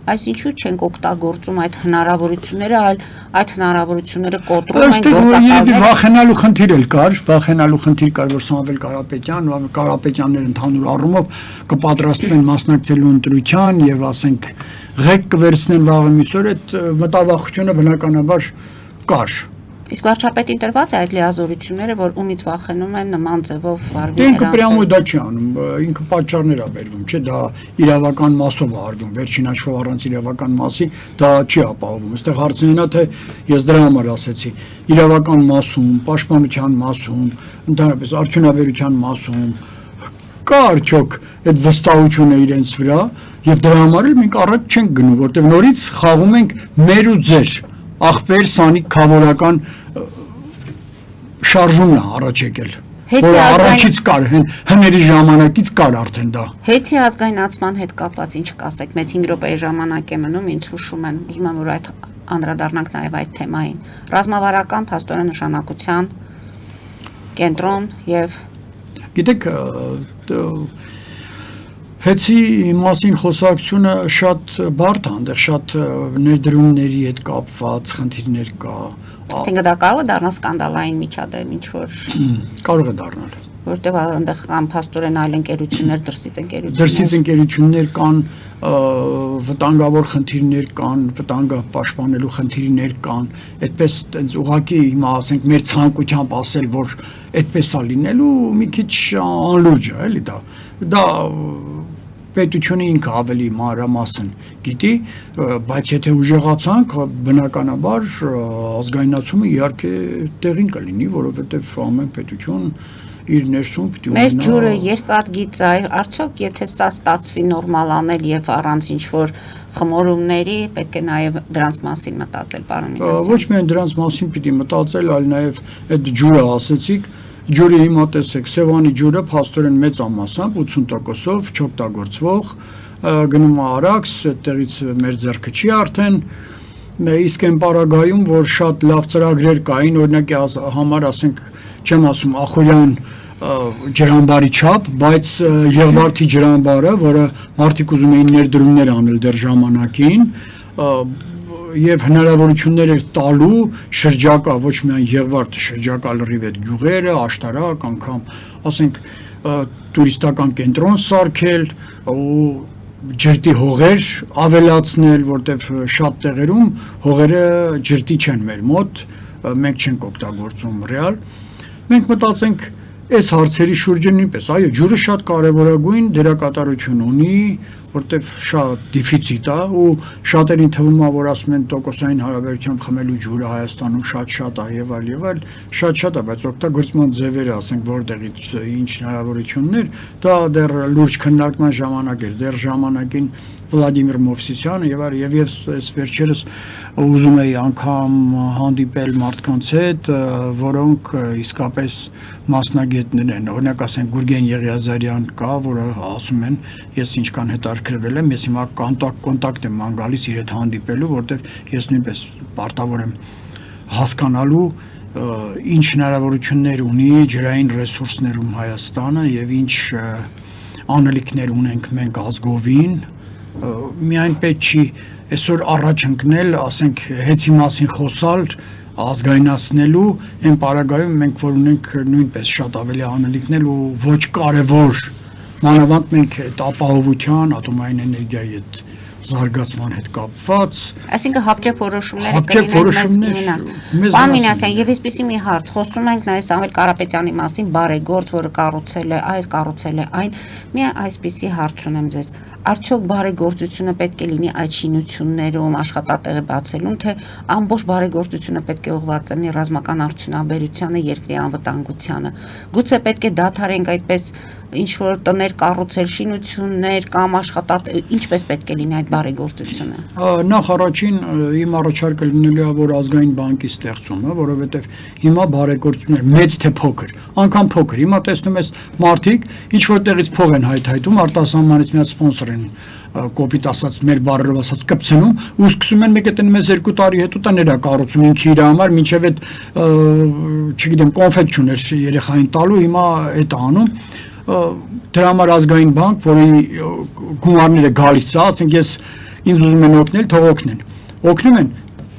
Speaker 1: այսինչու չենք օգտագործում այդ հնարավորությունները, այլ այդ հնարավորությունները կոտրում ենք
Speaker 2: որտեղ վախենալու խնդիր էլ կար, որ Սամվել Կարապետյանները ընդհանուր առումով կպատրաստվեն մասնակցելու ընտրության եւ ասենք ղեկ կվերցնեն վաղը միսօր, այդ մտավախությունը բնականաբար կար։
Speaker 1: Իսկ վարչապետին տրված է այդ լիազորությունները, որ ումից վախենում են նման ձևով վարվի
Speaker 2: Ինքը պրյամո դա չի անում, ինքը պատճառներ է բերվում, չէ, դա իրավական մասով է արվում, վերջին հաշվով առանց իրավական մասի դա չի ապահովում։ Այստեղ հարցն է, թե ես դրա համար ասեցի, իրավական մասում, պաշտպանության մասում, ընդհանրապես արդյունաբերության մասում կա արդյոք այդ վստահությունը իրենց վրա եւ դրա համար էլ մենք առաջ չենք գնում, որտեղ նորից խաղում ենք մեր ու ձեր ախպեր սանիկ քավորական շարժումն է առաջ եկել, որը առաջից կար, հների ժամանակից կար արդեն դա։
Speaker 1: Հեծի ազգայնացման հետ կապված ինչ կասեք, մեզ 5 րոպեի ժամանակ է մնում, ինձ հուշում են, ուզում եմ որ այդ անդրադառնանք նաև այդ թեմային։ Ռազմավարական փաստորեն նշանակության կենտրոն եւ
Speaker 2: Գիտեք, Հեցի մասին խոսակցությունը շատ բարդ է, այնտեղ շատ ներդրումների հետ կապված խնդիրներ կա։
Speaker 1: Այսինքն դա կարող է դառնալ սկանդալային միջադեպ, ինչ որ
Speaker 2: կարող է դառնալ։
Speaker 1: Որտեղ այնտեղ կան փաստորեն այլ ընկերություններ,
Speaker 2: դրսից ընկերություններ կան, վտանգավոր խնդիրներ կան, վտանգը պաշտպանելու խնդիրներ կան, այդպես տենց ուղղակի հիմա ասենք մեր ցանկությամբ ասել, որ այդպես է լինելու, մի քիչ անլուրջ է, էլի դա։ Դա պետությունը ինքը ավելի մանրամասն գիտի, բայց եթե ուժեղացանք, բնականաբար ազգայնացումը իհարկե տեղին կլինի, որովհետև ամեն պետություն իր ներսում պիտի ունենա։
Speaker 1: Մեր ջուրը երկաթգիծ է, արդյոք եթե սա ստացվի նորմալ անել եւ առանց ինչ որ խմորումների, պետք է նաեւ դրանց մասին մտածել, պարոն Մինասյան։
Speaker 2: Ոչ միայն դրանց մասին պիտի մտածել, այլ նաեւ այդ ջուրը ասեցիք, ջուրը հիմա տեսեք, Սևանի ջուրը փաստորեն մեծ ամասամբ 80%-ով չօգտագործվող, գնում է Արաքս, այդտեղից մեր ձեռքը չի արդեն, իսկ այն պարագայում, որ շատ լավ ծրագրեր կային, օրինակի համար ասենք, չեմ ասում Ախորյան ջրամբարի չափ, բայց Եղվարդի ջրամբարը, որը մարդիկ ուզում էին ներդրումներ անել դեռ ժամանակին, եւ հնարավորություններ էր տալու շրջակա ոչ միայն Եղվարդը, շրջակա լրիվ այդ գյուղերը, աշտարակ, անգամ, ասենք, տուրիստական կենտրոն սարքել ու ջրտի հողեր ավելացնել, որտեվ շատ տեղերում հողերը ջրտի չեն մեր մոտ, մենք չենք օգտագործում ռեալ։ Մենք մտածենք այս հարցերի շուրջը նույնպես, այո, ջուրը շատ կարևորագույն դերակատարություն ունի, որտեվ շատ դիֆիցիտ է ու շատերին թվում է, որ ասում են տոկոսային հարաբերությամբ խմելու ջուրը Հայաստանում շատ է եւ այլ, շատ է, բայց օգտագործման ձևերը, ասենք, որտեղից ինչ հնարավորություններ, դա դեռ լուրջ քննարկման ժամանակ էր, դեռ ժամանակին Վլադիմիր Մովսիսյանը եւ այս վերջերս ուզում էի անգամ հանդիպել մարդկանց հետ, որոնք իսկապես մասնագետներ են, օրինակ ասենք Գուրգեն Եղիազարյան կա, որը ասում են, ես ինչքան հետաքրքրվել եմ, ես հիմա կոնտակտ եմ ման գալիս իր հետ հանդիպելու, որտեվ ես նույնպես պարտավոր եմ հասկանալու ինչ հնարավորություններ ունի ջրային ռեսուրսներում Հայաստանը եւ ինչ անելիքներ ունենք մենք ազգովին, միայն պետք չի այսօր առաջ ընկնել, ասենք, հեցի մասին խոսալ, ազգայնացնելու, այն պարագայում մենք որ ունենք նույնպես շատ ավելի անելիքներ ու ոչ կարևոր, մանավանդ մենք այդ ապահովության, ատոմային էներգիայի հետ զարգացման հետ կապված
Speaker 1: Այսինքն հապճեպ որոշումները
Speaker 2: Հապճեպ որոշումներ մեզ
Speaker 1: Պարոն
Speaker 2: վնասում
Speaker 1: Մինասյան,
Speaker 2: են։
Speaker 1: եւ այսպեսի մի հարց, խոսում ենք նայ Սամվել Կարապետյանի մասին, բարեգործ, որը կառուցել է այս, կառուցել է այն, մի այսպեսի հարց ունեմ ձեզ։ Արդյոք բարեգործությունը պետք է լինի այդ շինություններում, աշխատատեղի բացելուն, թե ամբողջ բարեգործությունը պետք է ուղղված լինի ռազմական արդյունաբերությանը, երկրի անվտանգությանը։ Գուցե պետք է դադարենք այդպես ինչ որ տներ կառուցել, շինություններ կամ ինչպես պետք է լինի այդ բարեգործությունը։
Speaker 2: Նախ առաջին իմ առաջարկը լինելու է որ ազգային բանկի ստեղծումը, որովհետև հիմա բարեգործություններ մեծ թե փոքր, անգամ փոքր, հիմա տեսնում ես մարդիկ ինչ որտեղից փող են հայթայթում, արտասահմանից մի հատ սպոնսոր են կոպիտ ասած մեր բառերով ասած կպցնում ու սկսում են մեկը տնում ես 2 տարի հետո տա նրա կառուցում ինքը իր համար մինչև այդ չգիտեմ կոնֆետ չուներ երեխային տալու հիմա այդ անում դրա համար ազգային բանկ, որի գումարները գալիս է, ասենք ես ինձ ուզում են օգնել, թող օգնեն։ Օգնում են,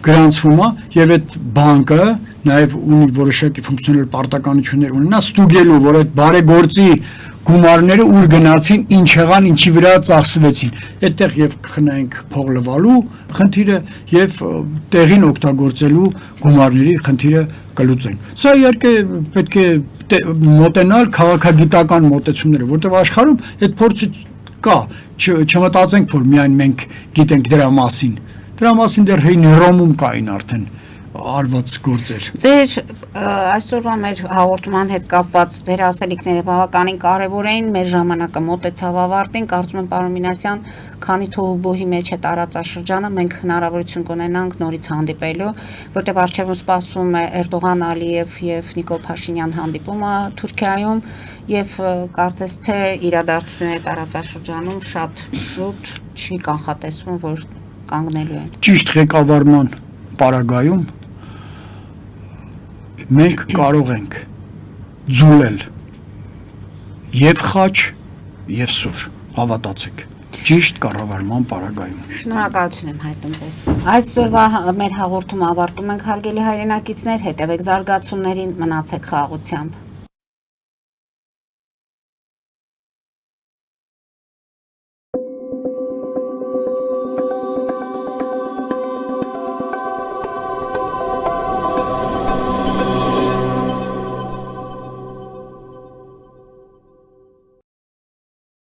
Speaker 2: գրանցվում է եւ այդ բանկը նաեւ ունի որոշակի ֆունկցիոնալ պարտականություններ ունենա ստուգելու, որ այդ բարեգործի գումարները ուր գնացին, ինչ եղան, ինչի վրա ծախսվեցին։ Այդտեղ եւ կխնայենք փող լվալու խնդիրը եւ տեղին օգտագործելու գումարների խնդիրը կլուծենք։ Սա իհարկե պետք է մոտենալ քաղաքագիտական մոտեցումները, որտեղ աշխարհում այդ փորձը կա, չմտածենք, որ միայն մենք գիտենք դրա մասին։ Դրա մասին դեռ հին Հռոմում կային արդեն արված գործեր։
Speaker 1: Ձեր այսօրվա մեր հաղորդման հետ կապված ձեր ասելիքները բավականին կարևոր էին, մեր ժամանակը մոտեցավ ավարտին, կարծում եմ պարոն Մինասյան, քանի թոհուբոհի մեջ է տարածաշրջանը, մենք հնարավորություն կունենանք նորից հանդիպելու, որտեղ առջևում սպասվում է Էրդողան Ալիև եւ Նիկոլ Փաշինյան հանդիպումը Թուրքիայում եւ կարծես թե իրադարձությունները տարածաշրջանում շատ շուտ չի կանխատեսվում, որ կանգնելու են։
Speaker 2: Ճիշտ ղեկավարման պարագայում մենք կարող ենք ձուլել եւ խաչ եւ սուր, հավատացեք, ճիշտ կառավարման պարագայում։
Speaker 1: Շնորհակալություն եմ հայտնում ձեզ։ Այսօրվա մեր հաղորդումը ավարտում ենք հարգելի հայրենակիցներ, հետևեք զարգացումներին, մնացեք խաղաղությամբ։